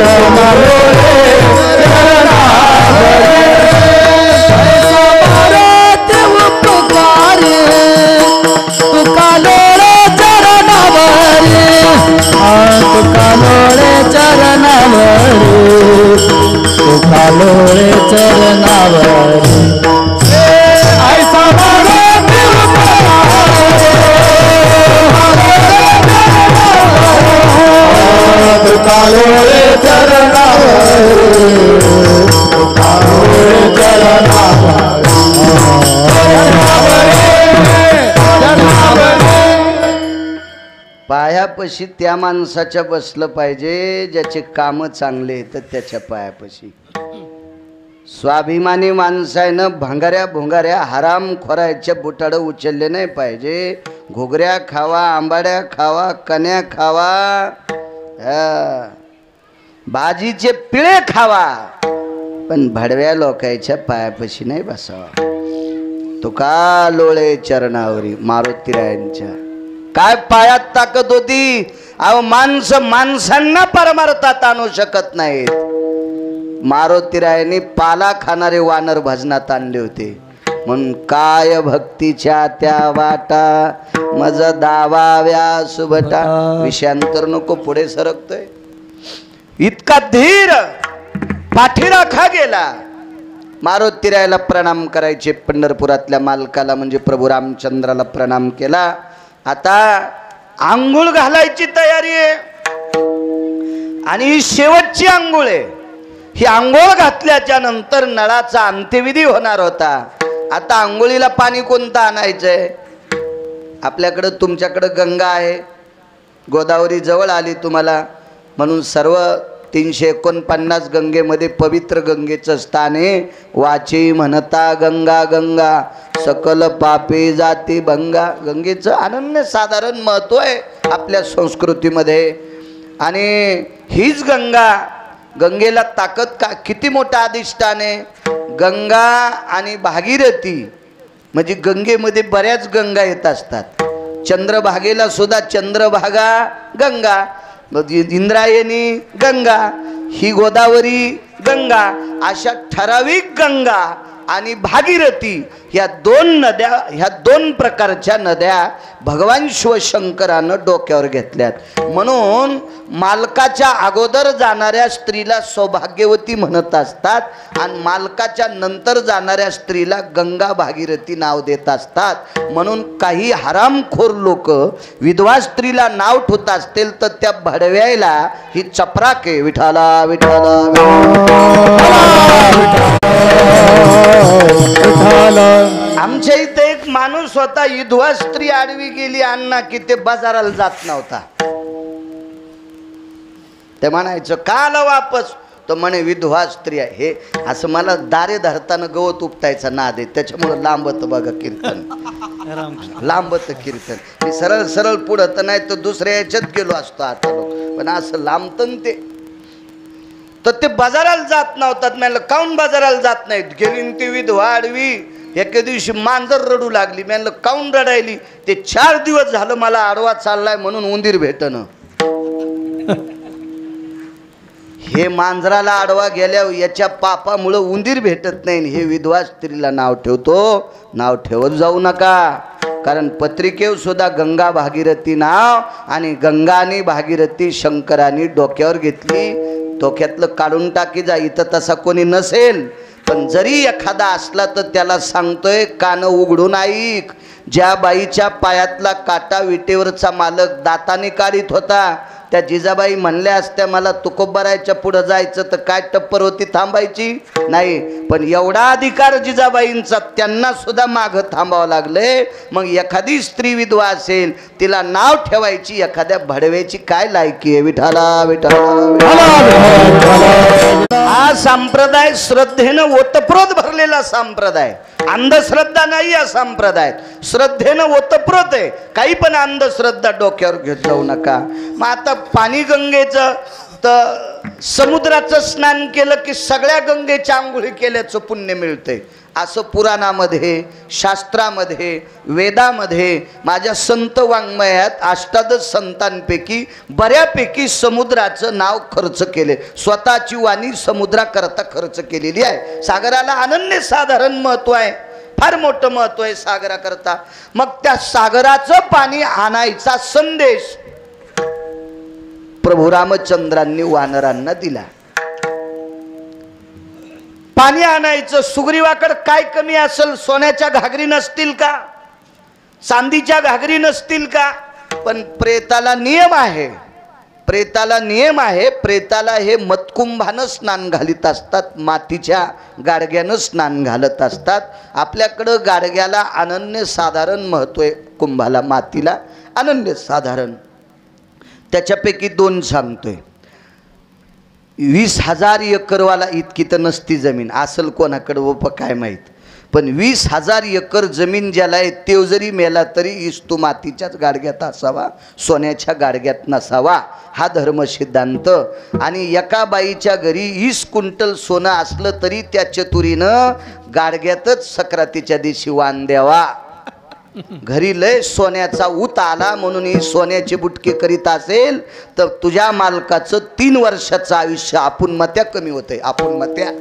तुका लोळे चरणावरी. ऐसा मारुती उपकारी, तुका लोळे चरणावरी, तुका लोळे चरणावरी, तुका लोळे चरणावरी. ऐसा मारुती उपकारी, तुका लोळे चरणावरी, तुका लोळे चरणावरी. पायापाशी त्या माणसाच्या बसलं पाहिजे ज्याचे काम चांगले येतात त्याच्या पायापाशी. स्वाभिमानी माणसानं भांगाऱ्या भोंगाऱ्या हराम खोरायच्या बुटाडं उचलले नाही पाहिजे. घोगऱ्या खावा, आंबाड्या खावा, कन्या खावा, भाजीचे पिळे खावा, पण भडव्या लोकांच्या पायापाशी नाही बसावा. तुका लोळे चरणावरी. मारुतीरायांच्या काय पायात ताकद होती. अहो माणसं माणसांना परमार्थात आणू शकत नाहीत. मारुतीरायांनी पाला खाणारे वानर भजनात आणले होते. म्हणून काय भक्तीच्या त्या वाटा, मज दावाव्या सुभटा. विषयांतर नको, पुढे सरकतोय. इतका धीर पाठीराखा गेला. मारुतीरायाला प्रणाम करायचे. पंढरपुरातल्या मालकाला म्हणजे प्रभू रामचंद्राला प्रणाम केला. आता आंघोळ घालायची तयारी आहे आणि ही शेवटची आंघोळ आहे. ही आंघोळ घातल्याच्या नंतर नळाचा अंत्यविधी होणार होता. आता आंघोळीला पाणी कोणतं आणायचंय? आपल्याकडं तुमच्याकडं गंगा आहे, गोदावरी जवळ आली तुम्हाला, म्हणून सर्व 349 गंगेमध्ये पवित्र गंगेचं स्थान आहे. वाची म्हणता गंगा गंगा सकल पापे जाती भंगा. गंगेचं अनन्यसाधारण महत्त्व आहे आपल्या संस्कृतीमध्ये. आणि हीच गंगा, गंगेला ताकद का किती मोठा अधिष्ठान आहे. गंगा आणि भागीरथी म्हणजे गंगेमध्ये बऱ्याच गंगा येत असतात. चंद्रभागेला सुद्धा चंद्रभागा गंगा, इंद्रायणी गंगा, ही गोदावरी गंगा, अशा ठराविक गंगा आणि भागीरथी ह्या दोन नद्या, ह्या दोन प्रकारच्या नद्या भगवान शिवशंकरानं डोक्यावर घेतल्यात. म्हणून मालकाच्या अगोदर जाणाऱ्या स्त्रीला सौभाग्यवती म्हणत असतात आणि मालकाच्या नंतर जाणाऱ्या स्त्रीला गंगा भागीरथी नाव देत असतात. म्हणून काही हरामखोर लोक विधवा स्त्रीला नाव ठेवत असतील तर त्या भडव्याला ही चपराके विठाला विठाला आमच्या इथे एक माणूस होता, विधवा स्त्री आडवी गेली अण्णा की ते बाजाराला जात नव्हता. ते म्हणायचं का आला वापस? तो म्हणे विधवा स्त्री आहे. हे असं मला दारे धरताना गवत उपटायचा नाद आहे, त्याच्यामुळं लांबत बघा कीर्तन, लांबत कीर्तन. मी सरळ सरळ पुढं तर नाही तर दुसऱ्या याच्यात गेलो असतो आता लोक, पण असं लांबतं ते. तर ते बाजाराला जात नव्हतात. म्हणलं काऊन बाजाराला जात नाहीत? गेली ती विधवा आडवी. एके दिवशी मांजर रडू लागली. म्हणलं काऊन रडायली? ते 4 दिवस झालं मला आडवा चाललाय म्हणून उंदीर भेटणं. हे मांजराला आडवा गेल्यावर याच्या पापामुळं उंदीर भेटत नाही. हे विधवा स्त्रीला नाव ठेवतो, नाव ठेवत जाऊ नका. कारण पत्रिकेवर सुद्धा गंगा भागीरथी नाव, आणि गंगा आणि भागीरथी शंकरांनी डोक्यावर घेतली. डोक्यातलं काढून टाकी जा. इथं तसा कोणी नसेल, पण जरी एखादा असला तर त्याला सांगतोय कान उघडून ऐक. ज्या बाईच्या पायातला काटा विटेवरचा मालक दाताने काढीत होता, त्या जिजाबाई म्हणल्या असत्या मला तुकोबारायच्या पुढं जायचं तर काय टप्पर होती, थांबायची नाही. पण एवढा अधिकार जिजाबाईंचा, त्यांना सुद्धा मागं थांबावं लागले. मग एखादी स्त्री विधवा असेल तिला नाव ठेवायची एखाद्या भडव्याची काय लायकी आहे? विठाला विठाला. हा संप्रदाय श्रद्धेनं ओतप्रोत भरलेला संप्रदाय, अंधश्रद्धा नाही. या संप्रदायात श्रद्धेनं ओतप्रोत आहे. काही पण अंधश्रद्धा डोक्यावर घेत जाऊ नका. मग आता पाणी गंगेचं तर समुद्राचं स्नान केलं की सगळ्या गंगेच्या आंघोळी केल्याचं पुण्य मिळतंय असं पुराणामध्ये, शास्त्रामध्ये, वेदामध्ये, माझ्या संत वाङ्मयात अष्टादश संतांपैकी बऱ्यापैकी समुद्राचं नाव खर्च केले. स्वतःची वाणी समुद्राकरता खर्च केलेली आहे. सागराला अनन्यसाधारण महत्त्व आहे, फार मोठं महत्त्व आहे सागराकरता. मग त्या सागराचं पाणी आणायचा संदेश प्रभू रामचंद्रांनी वानरांना दिला. पाणी आणायचं. सुग्रीवाकडे काय कमी असेल? सोन्याच्या घागरी नसतील का? चांदीच्या घागरी नसतील का? पण प्रेताला नियम आहे, प्रेताला नियम आहे. प्रेताला हे मतकुंभानं स्नान घालीत असतात, मातीच्या गाडग्यानं स्नान घालत असतात. आपल्याकडं गाडग्याला अनन्यसाधारण महत्त्व आहे, कुंभाला, मातीला अनन्यसाधारण. त्याच्यापैकी 2 सांगतोय. 20,000 एकरवाला इतकी तर नसती जमीन, असल कोणाकडं व काय माहीत, पण 20,000 एकर जमीन ज्याला आहे ते जरी मेला तरी इस्तू मातीच्याच गाडग्यात असावा, सोन्याच्या गाडग्यात नसावा, हा धर्मसिद्धांत. आणि एका बाईच्या घरी 20 क्विंटल सोनं असलं तरी त्या चतुरीनं गाडग्यातच सक्रातीच्या दिवशी वाण द्यावा. घरी लय सोन्याचा ऊत आला म्हणून ही सोन्याची बुटके करीत असेल तर तुझ्या मालकाचं 3 वर्षाचं आयुष्य आपुनमत्या कमी होते. आपुनमत्या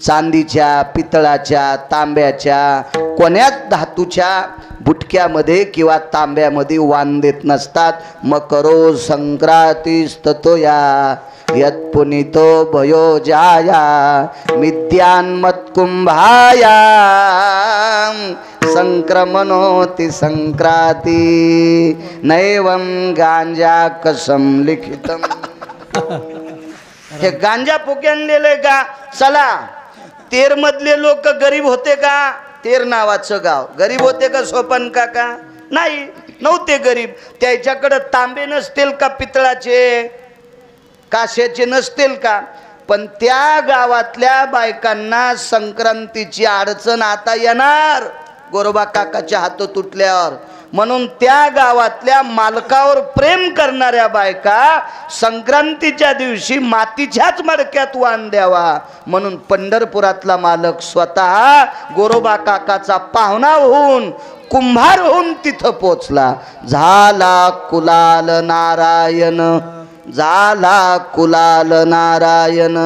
चांदीच्या, पितळाच्या, तांब्याच्या, कोण्याच धातूच्या बुटक्यामध्ये किंवा तांब्यामध्ये वाण देत नसतात. मकरो संक्रांतीस्ततोया यत्पुनितो भयो जाया मिद्यान्मत्कुंभाया संक्रमणोति संक्रांती नैवं गांजा कसम लिखितम. हे गांजा पोके आणलेले का? चला, तेर मधले लोक गरीब होते का? तेर नावाचं गाव गरीब होते का सोपन काका? नाही, नव्हते गरीब. त्याच्याकडे तांबे नसतील का? पितळाचे काश्याचे नसतील का? पण त्या गावातल्या बायकांना संक्रांतीची अडचण आता येणार गोरोबा काकाच्या हात तुटल्यावर. म्हणून त्या गावातल्या मालकावर प्रेम करणाऱ्या बायका संक्रांतीच्या दिवशी मातीच्याच मडक्यात वाण द्यावा म्हणून पंढरपुरातला मालक स्वतः गोरोबा काकाचा पाहुणा होऊन कुंभार होऊन तिथं पोचला. झाला कुलाल नारायण, झाला कुलाल नारायण,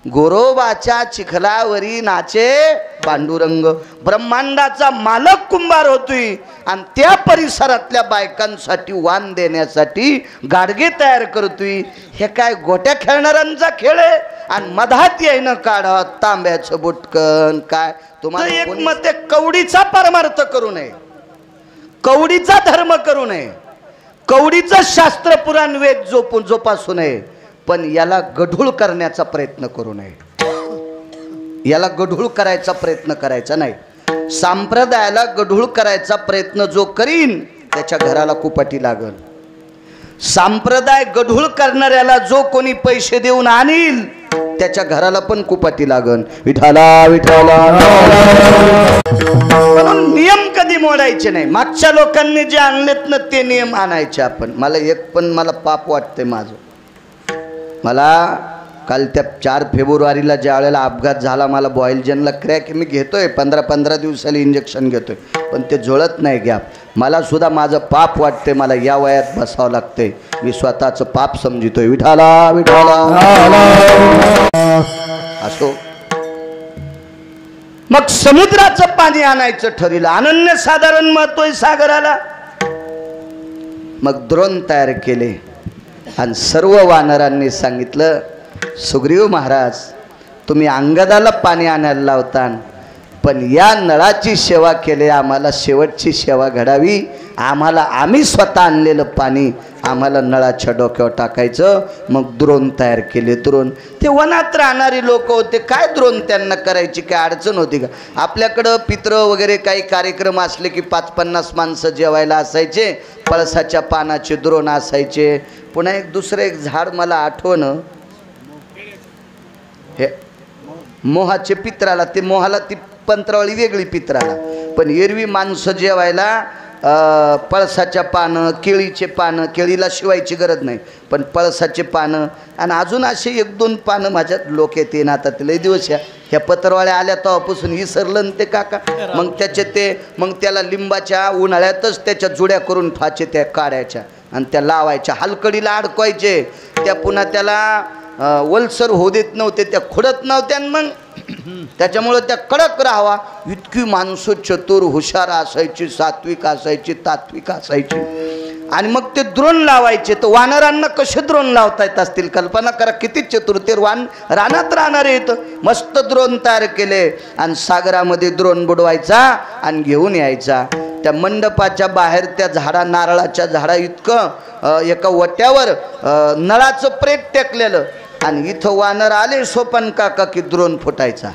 गोरोबाच्या चिखलावरी नाचे पांडुरंग. ब्रह्मांडाचा मालक कुंभार होतोय आणि त्या परिसरातल्या बायकांसाठी वाण देण्यासाठी गाडगे तयार करतोय. हे काय गोट्या खेळणाऱ्यांचा खेळ आहे? आणि मधात येईन काढत तांब्याचं बुटकन. काय तुम्हाला एक मत आहे, कवडीचा परमार्थ करू नये, कवडीचा धर्म करू नये, कवडीचं शास्त्र पुराण वेद जोपासू नये, पण याला गढूळ करण्याचा प्रयत्न करू नये. याला गढूळ करायचा प्रयत्न करायचा नाही. संप्रदायाला गढूळ करायचा प्रयत्न जो करीन त्याच्या घराला कुपाटी लागल. संप्रदाय गढूळ करणाऱ्याला जो कोणी पैसे देऊन आणील त्याच्या घराला पण कुपाटी लागल. विठाला विठाला. म्हणून नियम कधी मोडायचे नाही. मागच्या लोकांनी जे आणलेत ना ते नियम आणायचे आपण. मला पाप वाटते माझं. मला काल त्या 4 फेब्रुवारीला ज्या वेळेला अपघात झाला, मला बॉयलजनला क्रॅक, मी घेतोय 15-15 दिवसाला इंजेक्शन घेतोय, पण ते जुळत नाही गॅप. मला सुद्धा माझं पाप वाटते. मला या वयात बसावं लागतंय. मी स्वतःचं पाप समजितोय. विठाला विठाला. असो. मग समुद्राचं पाणी आणायचं ठरलं. अनन्यसाधारण महत्व आहे सागराला. मग द्रोण तयार केले आणि सर्व वानरांनी सांगितलं, सुग्रीव महाराज तुम्ही अंगदाला पाणी आणायला लावता, पण या नळाची सेवा केली, आम्हाला शेवटची सेवा घडावी. आम्ही स्वतः आणलेलं पाणी आम्हाला नळाच्या डोक्यावर टाकायचं. मग द्रोण तयार केले. द्रोण ते वनात राहणारी लोक होते. काय द्रोण त्यांना करायची काय अडचण होती का? आपल्याकडं पित्र वगैरे काही कार्यक्रम असले की 5-50 माणसं जेवायला असायचे. पळसाच्या पानाचे द्रोण असायचे. पुन्हा दुसरं एक झाड मला आठवणं, हे मोहाचे पित्राला, ते मोहाला ती पंत्रावळी वेगळी पित्राला, पण एरवी माणसं जेवायला पळसाच्या पानं, केळीचे पानं, केळीला शिवायची गरज नाही पण पळसाचे पानं आणि अजून असे 1-2 पानं माझ्यात लोक येते ना. आता लय दिवस ह्या पत्रवाळ्या आल्या तेव्हापासून विसरलं ते काका. मग मग त्याला लिंबाच्या उन्हाळ्यातच त्याच्या जुड्या करून ठेवायचे, त्या काढायच्या आणि त्या लावायच्या, हलकडीला अडकवायचे. त्या पुन्हा त्याला वलसर होऊ देत नव्हते, त्या खुडत नव्हत्या. मग त्याच्यामुळं त्या कडक राहावा. इतकी माणसं चतुर हुशार असायची, सात्विक असायची, तात्विक असायची. आणि मग ते द्रोण लावायचे. तर वानरांना कसे द्रोण लावता येत असतील कल्पना करा. किती चतुर ते रानात राहणारे येतं. मस्त द्रोण तयार केले आणि सागरामध्ये द्रोण बुडवायचा आणि घेऊन यायचा. त्या मंडपाच्या बाहेर त्या झाडा, नारळाच्या झाडा इतकं एका वट्यावर नळाचं प्रेत टेकलेलं आणि इथं वानर आले सोपन काका की द्रोण फुटायचा,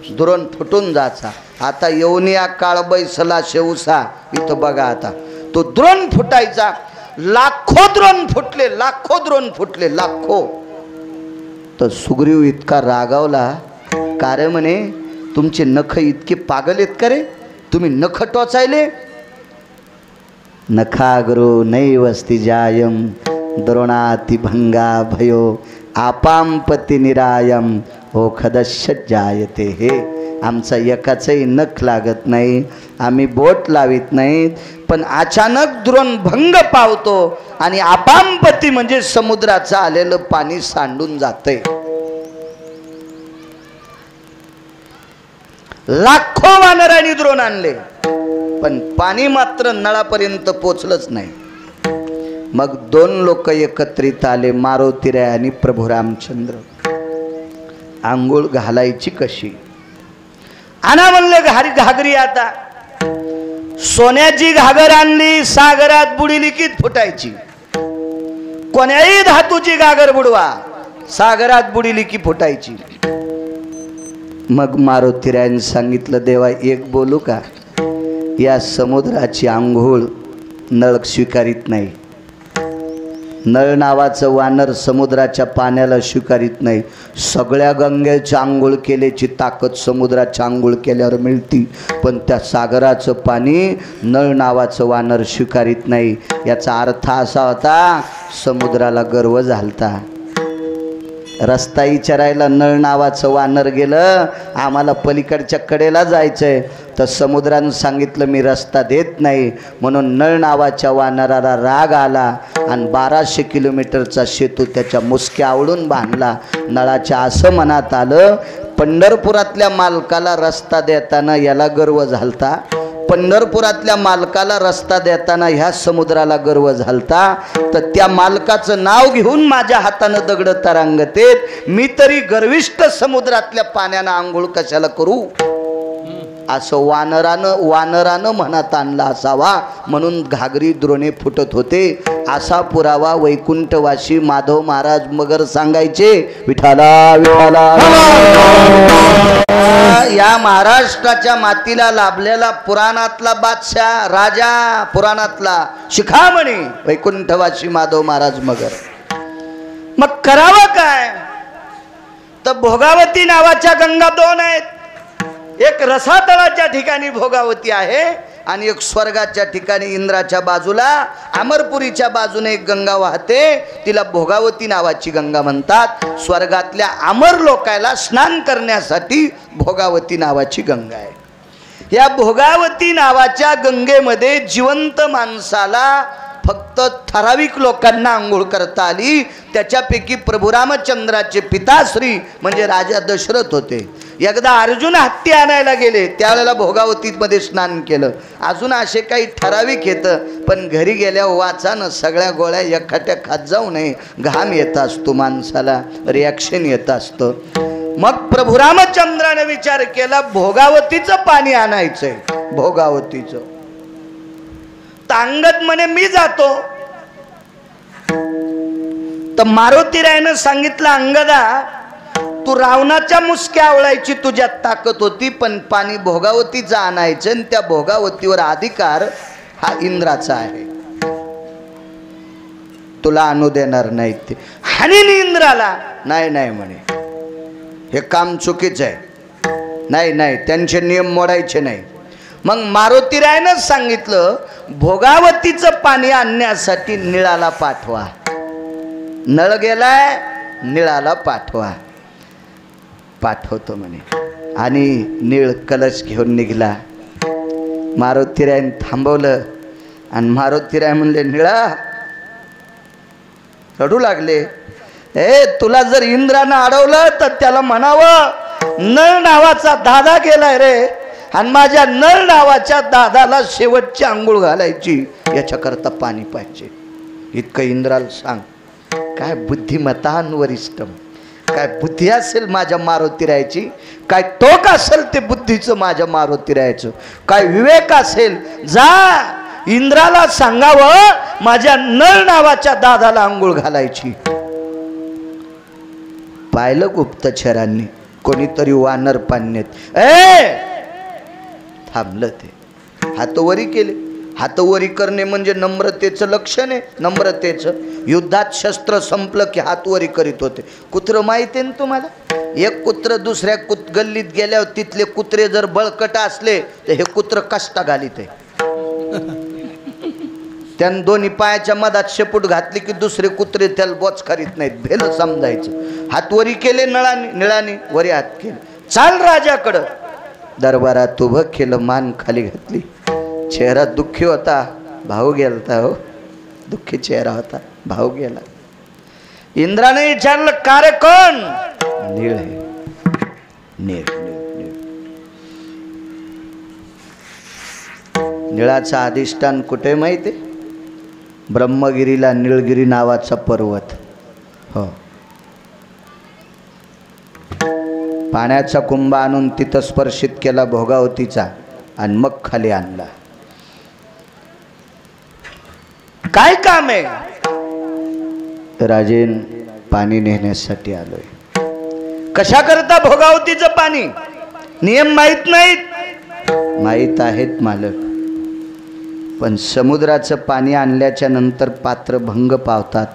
द्रोण फुटून जायचा. आता येऊन या काळ बैसला शेवसा. इथं बघा आता तो द्रोण फुटायचा. लाखो द्रोण फुटले, लाखो द्रोण फुटले, लाखो. तर सुग्रीव इतका रागावला, कारण म्हणे तुमचे नख इतके पागल आहेत का रे, तुम्ही नख टोचायले. नखागरो नैवस्ति जायम द्रोणाति भंगा भयो आपांपति निरायम ओखदश्य जायते. हे आमचा एकाचंही नख लागत नाही, आम्ही बोट लावित नाहीत, पण अचानक द्रोण भंग पावतो आणि आपांपती म्हणजे समुद्राचं आलेलं पाणी सांडून जातंय. लाखो वानरांनी द्रोण आणले पण पाणी मात्र नळापर्यंत पोचलंच नाही. मग 2 लोक एकत्रित आले, मारुतीराय आणि प्रभू रामचंद्र. आंघोळ घालायची कशी? आणा म्हणले घागरी. आता सोन्याची घागर आणली, सागरात बुडिली की फुटायची. कोण्याही धातूची घागर बुडवा, सागरात बुडिली की फुटायची. मग मारुतीरायाने सांगितलं, देवा एक बोलू का, या समुद्राची आंघोळ नळ स्वीकारित नाही. नळ नावाचं वानर समुद्राच्या पाण्याला स्वीकारित नाही. सगळ्या गंगेची आंघोळ केल्याची ताकद समुद्राच्या आंघोळ केल्यावर मिळती, पण त्या सागराचं पाणी नळ नावाचं वानर स्वीकारित नाही. याचा अर्थ असा होता, समुद्राला गर्व झालता. रस्ता विचारायला नळ नावाचं वानर गेलं, आम्हाला पलीकडच्या कडेला जायचंय, तर समुद्रानं सांगितलं मी रस्ता देत नाही. म्हणून नळ नावाच्या वानराला राग आला आणि 1200 किलोमीटरचा सेतू त्याच्या मुसक्या आवळून बांधला. नळाच्या असं मनात आलं, पंढरपुरातल्या मालकाला रस्ता देताना याला गर्व झालता, पंढरपुरातल्या मालकाला रस्ता देताना ह्या समुद्राला गर्व झालता, तर त्या मालकाचं नाव घेऊन माझ्या हातानं दगड तरंगतेत, मी तरी गर्विष्ठ समुद्रातल्या पाण्यानं आंघोळ कशाला करू, असं वानरानं मनात आणला असावा. म्हणून घागरी द्रोणे फुटत होते. असा पुरावा वैकुंठवासी माधव महाराज मगर सांगायचे. विठाला विठाला. या महाराष्ट्राच्या मातीला लाभलेला पुराणातला बादशाह राजा, पुराणातला शिखामणी वैकुंठवासी माधव महाराज मगर. मग करावं काय, तर भोगावती नावाच्या गंगा दोन आहेत. एक रसातळाच्या ठिकाणी भोगावती आहे आणि एक स्वर्गाच्या ठिकाणी इंद्राच्या बाजूला अमरपुरीच्या बाजूने एक गंगा वाहते, तिला भोगावती नावाची गंगा म्हणतात. स्वर्गातल्या अमर लोकायला स्नान करण्यासाठी भोगावती नावाची गंगा आहे. या भोगावती नावाच्या गंगेमध्ये जिवंत माणसाला फक्त ठराविक लोकांना आंघोळ करता आली. त्याच्यापैकी प्रभू रामचंद्राचे पिताश्री म्हणजे राजा दशरथ होते. एकदा अर्जुन हत्ती आणायला गेले, त्यावेळेला भोगावतीमध्ये स्नान केलं. अजून असे काही ठराविक येतं, पण घरी गेल्या वाचानं सगळ्या गोळ्या एखाद्या खात जाऊ नये, घाम येत असतो माणसाला, रिॲक्शन येत असतं. मग प्रभू रामचंद्राने विचार केला, भोगावतीचं पाणी आणायचंय. भोगावतीचं तांगत म्हणे मी जातो. तर मारुतीरायानं सांगितलं, अंगदा तू रावणाच्या मुसक्या आवळायची तुझ्यात ताकद होती, पण पाणी भोगावतीचं आणायचं आणि त्या भोगावतीवर अधिकार हा इंद्राचा आहे, तुला आणू देणार नाही. ते हानी इंद्राला नाही नाही म्हणे, हे काम चुकीचं आहे, नाही नाही, त्यांचे नियम मोडायचे नाही. मग मारुतीरायानं सांगितलं, भोगावतीचं पाणी आणण्यासाठी निळाला पाठवा. नळ गेलाय, निळाला पाठवा. पाठवतो म्हणे. आणि निळ कलश घेऊन निघाला. मारुतीरायानं थांबवलं आणि मारुतीराय म्हणले, निळा रडू लागले. तुला जर इंद्रानं अडवलं तर त्याला म्हणावं, नळ नावाचा दादा गेलाय रे, आणि माझ्या नळ नावाच्या दादाला शेवटची आंघोळ घालायची, याच्याकरता पाणी पाहिजे. इतकं इंद्राला सांग. काय बुद्धिमतान वरिष्ठम, काय बुद्धी असेल माझ्या मारुतीरायाची, काय टोक असेल ते बुद्धीचं माझ्या मारुतीरायाचं, काय विवेक असेल. जा इंद्राला सांगावं माझ्या नळ नावाच्या दादाला आंघोळ घालायची. पाहिलं गुप्तचरांनी, कोणीतरी वानर पाण्यात थांबलं. ते हातवरी केले. हातवरी करणे म्हणजे नम्रतेचं लक्षण आहे. नम्रतेचं युद्धात शस्त्र संपलं की हातवरी करीत होते. कुत्र माहिती आहे ना तुम्हाला, एक कुत्र दुसऱ्या गल्लीत गेल्यावर तिथले कुत्रे जर बळकट असले तर हे कुत्र कष्टा घालीत आहे. त्यानं दोन्ही पायाच्या मधात शेपूट घातली की दुसरे कुत्रे त्याला बोच करीत नाहीत, भेल समजायचं. हातवरी केले नळाने, निळाने वरी हात केले. चाल राजाकडं. दरबारात उभं केलं, मान खाली घातली. चेहरा दुःखी होता, भाऊ गेलता. हो, दुःखी चेहरा होता, भाऊ गेला. इंद्राने विचारलं, का रे कोण? नीळ आहे. नीळ नीळ निळाचं अधिष्ठान कुठे माहिती? ब्रह्मगिरीला निळगिरी नावाचा पर्वत. हो, पाण्याचा कुंभ आणून तिथं स्पर्शित केला भोगावतीचा आणि मग खाली आणला. काय काम आहे? राजेन पाणी नेण्यासाठी आलोय. कशा करता भोगावतीचं पाणी? नियम माहीत नाहीत? माहीत आहेत मालक, पण समुद्राचं पाणी आणल्याच्या नंतर पात्र भंग पावतात.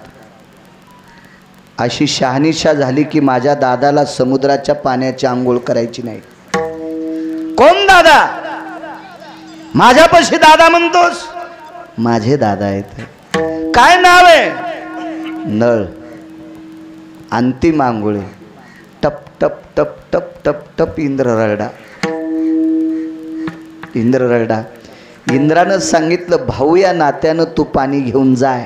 अशी शहानिशा झाली की माझ्या दादाला समुद्राच्या पाण्याची आंघोळ करायची नाही. कोण दादा? माझ्यापाशी दादा म्हणतोस? माझे दादा आहेत. काय नाव आहे? नळ. अंतिम आंघोळे. टप टप टप टप टप टप इंद्र रडा. इंद्र रडा. इंद्रानं सांगितलं, भाऊ या नात्यानं तू पाणी घेऊन जाय.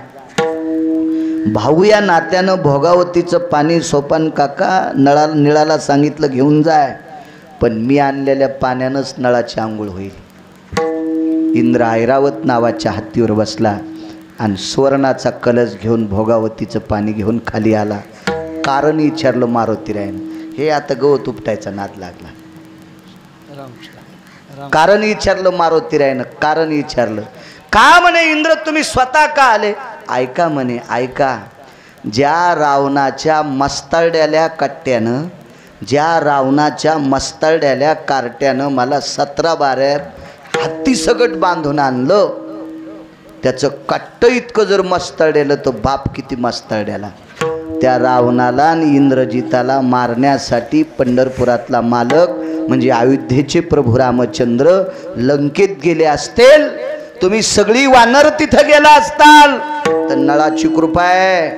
भाऊ या नात्यानं भोगावतीचं पाणी सोपान काका निळाला सांगितलं घेऊन जाय, पण मी आणलेल्या पाण्यानंच नळाची आंघोळ होईल. इंद्र ऐरावत नावाच्या हत्तीवर बसला आणि सुवर्णाचा कलश घेऊन भोगावतीचं पाणी घेऊन खाली आला. कारण विचारलं मारुतीरायन. हे आता गवत उपटायचा नाद लागला. कारण विचारलं मारुतीरायन. कारण विचारलं का? म्हणे इंद्र तुम्ही स्वतः का आले? ऐका म्हणे, ऐका. ज्या रावणाच्या मस्तरड्याल्या कट्ट्यानं, ज्या रावणाच्या मस्तरड्याल्या कार्ट्यानं मला 17-12 हत्ती सगट बांधून आणलं, त्याचं कट्ट इतकं जर मस्तरड्यालं तर बाप किती मस्तरड्याला. त्या रावणाला आणि इंद्रजिताला मारण्यासाठी पंढरपुरातला मालक म्हणजे अयोध्येचे प्रभू रामचंद्र लंकेत गेले असतील. तुम्ही सगळी वानर तिथं गेला असताल तर नळाची कृपा आहे,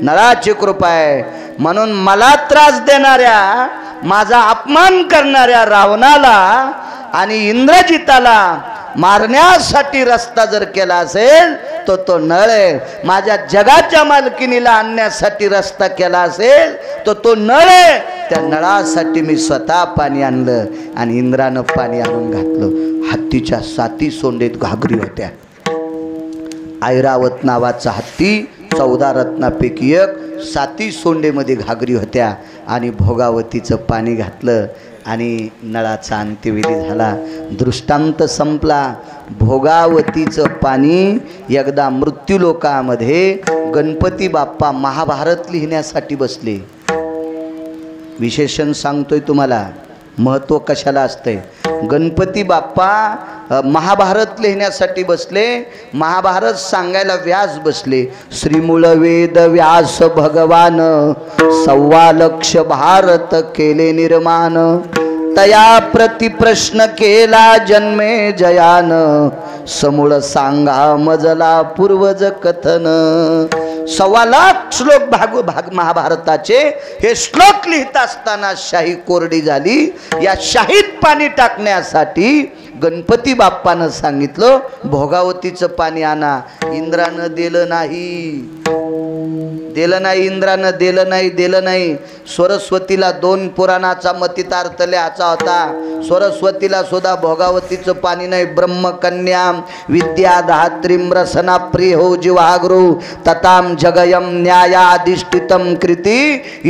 नळाची कृपा आहे. म्हणून मला त्रास देणाऱ्या, माझा अपमान करणाऱ्या रावणाला आणि इंद्रजिताला मारण्यासाठी रस्ता जर केला असेल तो तो नळ आहे. माझ्या जगाच्या मालकिनीला आणण्यासाठी रस्ता केला असेल तो तो नळ आहे. त्या नळासाठी मी स्वतः पाणी आणलं आणि इंद्रानं पाणी आणून घातलं. हत्तीच्या 7 सोंडेत घागरी होत्या. ऐरावत नावाचा हत्ती 14 रत्नापैकी एक 7 सोंडेमध्ये घागरी होत्या आणि भोगावतीचं पाणी घातलं आणि नळाचा अंत्यविधी झाला. दृष्टांत संपला. भोगावतीचं पाणी एकदा मृत्यूलोकामध्ये गणपती बाप्पा महाभारत लिहिण्यासाठी बसले. विशेषण सांगतोय तुम्हाला, महत्त्व कशाला असतंय. गणपती बाप्पा महाभारत लिहिण्यासाठी बसले. महाभारत सांगायला व्यास बसले. श्रीमूळ वेद व्यास भगवान 1.25 लक्ष भारत केले निर्माण. तया प्रति प्रश्न केला जन्मे जयान. समूळ सांगा मजला पूर्वज कथन. 1.25 लाख श्लोक महाभारताचे हे श्लोक लिहित असताना शाही कोरडी झाली. या शाहीत पाणी टाकण्यासाठी गणपती बाप्पानं सांगितलं भोगावतीचं पाणी आणा. इंद्रानं दिलं नाही, दिलं नाही. इंद्रानं दिलं नाही. सरस्वतीला 2 पुराणाचा मतितार्थ लिहायचा होता. सरस्वतीला सुद्धा भोगावतीचं पाणी नाही. ब्रह्मकन्या विद्या धात्रीम रसना प्रियो जिवागृ तताम जगयम न्यायाधिष्ठितम कृती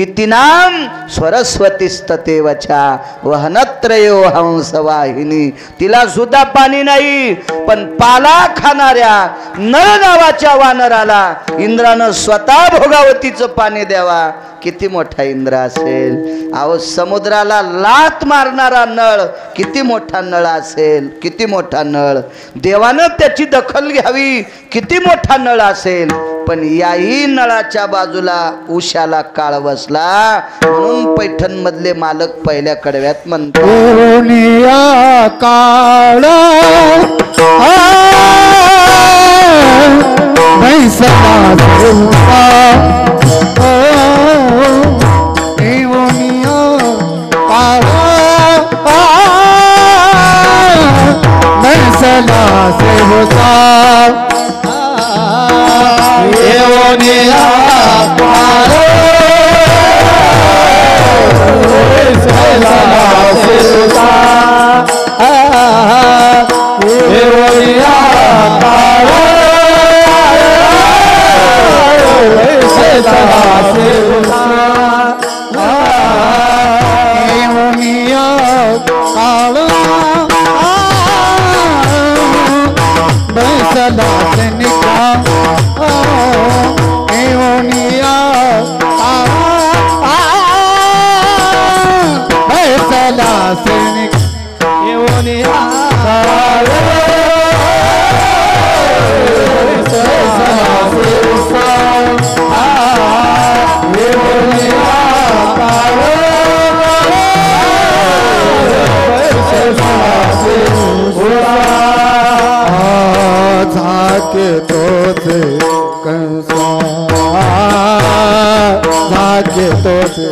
इतिनाम सरस्वतीस्ततेवचा वहनत्रयो हंसवाहिनी. तिला सुद्धा पाणी नाही. पण पाला खाणाऱ्या नळ नावाच्या वानराला इंद्रानं स्वतः भोगावतीचं पाणी द्यावा. किती मोठा इंद्र असेल. अहो समुद्राला लात मारणारा नळ किती मोठा नळ असेल. किती मोठा नळ. देवानं त्याची दखल घ्यावी. किती मोठा नळ असेल. पण याही नळाच्या बाजूला उशाला काळ बसला. म्हणून पैठण मधले मालक पहिल्या कडव्यात म्हणतात काळ से होता निका झाके तोचे कंसा झाके तोचे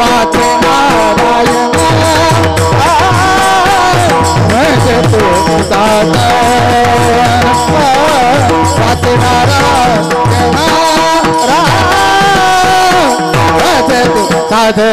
वाचे नारायण म्हणजे तू साधन वाचे नारायण म्हणजे तू साधन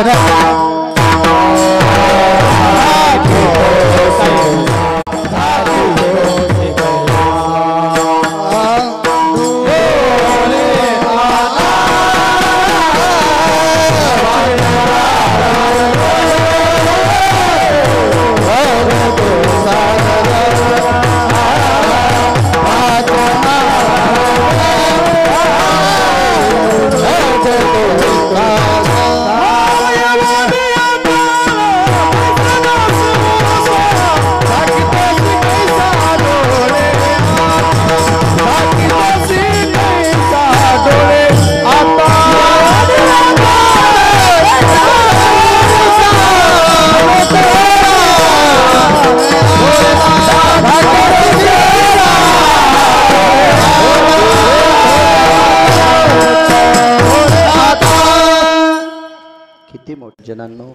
जनांनो,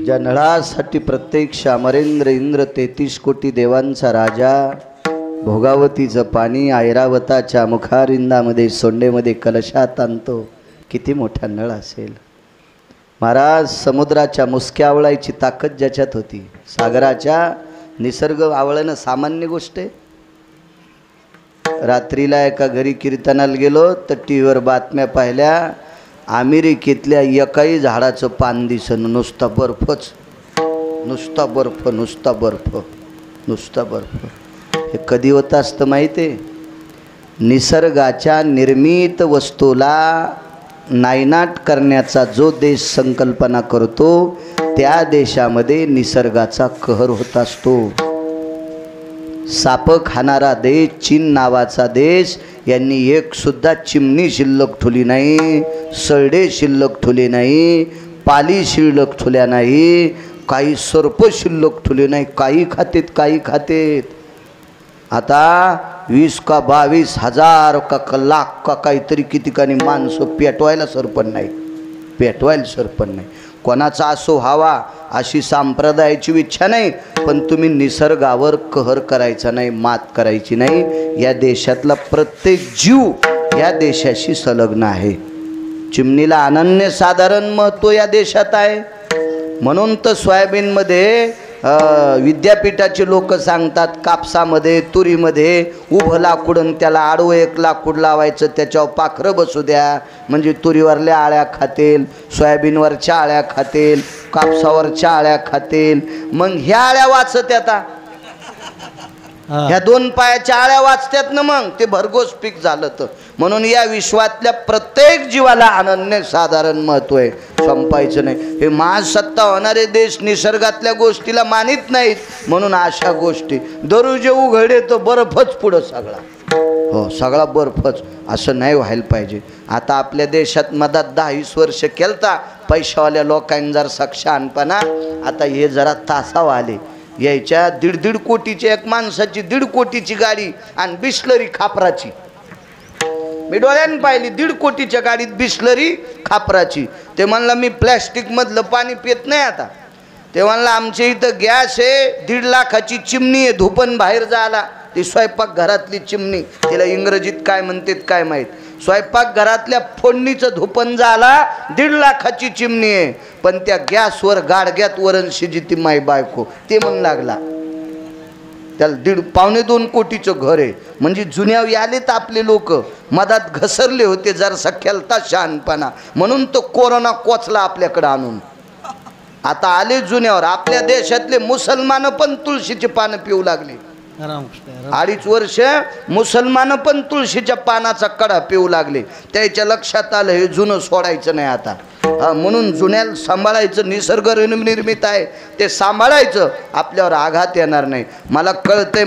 ज्या नळासाठी प्रत्यक्ष अमरेंद्र इंद्र 33 कोटी देवांचा राजा भोगावतीचं पाणी ऐरावताच्या मुखारिंदामध्ये सोंडेमध्ये कलशात आणतो, किती मोठा नळ असेल. महाराज, समुद्राच्या मुसक्या आवळायची ताकद ज्याच्यात होती, सागराच्या निसर्ग आवळणं सामान्य गोष्ट आहे. रात्रीला एका घरी कीर्तनाला गेलो तर टीव्हीवर बातम्या पाहिल्या, अमेरिकेतल्या एकाही झाडाचं पान दिसणं, नुसता बर्फच, नुसता बर्फ, नुसता बर्फ, नुसता बर्फ. हे कधी होतं असतं माहिती आहे? निसर्गाच्या निर्मित वस्तूला नायनाट करण्याचा जो देश संकल्पना करतो त्या देशामध्ये निसर्गाचा कहर होत असतो. साप खाणारा देश चीन नावाचा देश, यांनी एक सुद्धा चिमणी शिल्लक ठेवली नाही, सरडे शिल्लक ठेवले नाही, पाली शिल्लक ठेवल्या नाही, काही सर्प शिल्लक ठेवले नाही, काही खातेत, काही खातेत. आता 20 का 22 हजार का लाख का काहीतरी कितीकानी माणसं पेटवायला सरपण नाही, पेटवायला सरपण नाही. कोणाचा असो व्हावा अशी संप्रदायाची इच्छा नाही, पण तुम्ही निसर्गावर कहर करायचा नाही, मात करायची नाही. या देशातला प्रत्येक जीव या देशाशी संलग्न आहे. चिमणीला अनन्यसाधारण महत्त्व या देशात आहे. म्हणून तर सोयाबीनमध्ये विद्यापीठाचे लोक सांगतात, कापसामध्ये तुरीमध्ये उभं लाकूडन त्याला आडवं एक लाकूड लावायचं, त्याच्यावर पाखरं बसू द्या, म्हणजे तुरीवरल्या आळ्या खातील, सोयाबीनवरच्या आळ्या खातील, कापसावरच्या आळ्या खातील. मग ह्या आळ्या वाचत आता, ह्या 2 पायाच्या आळ्या वाचतात ना, मग ते भरघोस पीक झालं. तर म्हणून या विश्वातल्या प्रत्येक जीवाला अनन्यसाधारण महत्त्व आहे, संपायचं नाही. हे महासत्ता होणारे देश निसर्गातल्या गोष्टीला मानित नाहीत, म्हणून अशा गोष्टी दररोज उघडे तर बर्फच पुढं सगळा, हो सगळा बर्फच. असं नाही व्हायला पाहिजे. आता आपल्या देशात मधात 10-20 वर्ष केलता पैशावाल्या लोकांनी जर शहाणपणा, आता हे जरा तासाव आले. यायच्या 1.5 कोटीची एक माणसाची 1.5 कोटीची गाडी आणि बिस्लरी खापराची, मी डोळ्यानं पाहिली. 1.5 कोटीच्या गाडीत बिस्लरी खापराची. ते म्हणला मी प्लॅस्टिकमधलं पाणी पित नाही आता. ते म्हणला आमच्या इथं गॅस आहे, 1.5 लाखाची चिमणी आहे, धुपन बाहेर जायला. ती स्वयंपाक घरातली चिमणी, तिला इंग्रजीत काय म्हणतात काय माहीत. स्वयंपाक घरातल्या फोडणीचं धुपन झाला, 1.5 लाखाची चिमणी आहे, पण त्या गॅसवर गाडग्यात वरण शिजिती माई बायको. ते म्हण लागला त्याला 1.5-2 कोटीचं घर आहे. म्हणजे जुन्यावर आलेत आपले लोक, मधात घसरले होते, जरसा केलता शहाणपणा, म्हणून तो कोरोना कोचला आपल्याकडे आणून. आता आले जुन्यावर. आपल्या देशातले मुसलमान पण तुळशीचे पानं पिऊ लागले. रामकृष्ण 2.5 वर्ष मुसलमान पण तुळशीच्या पानाचा कडा पिऊ लागले. त्याच्या लक्षात आलं हे जुनं सोडायचं नाही आता. म्हणून जुन्याला सांभाळायचं. निसर्ग निर्मित आहे ते सांभाळायचं. आपल्यावर आघात येणार नाही. मला कळतंय.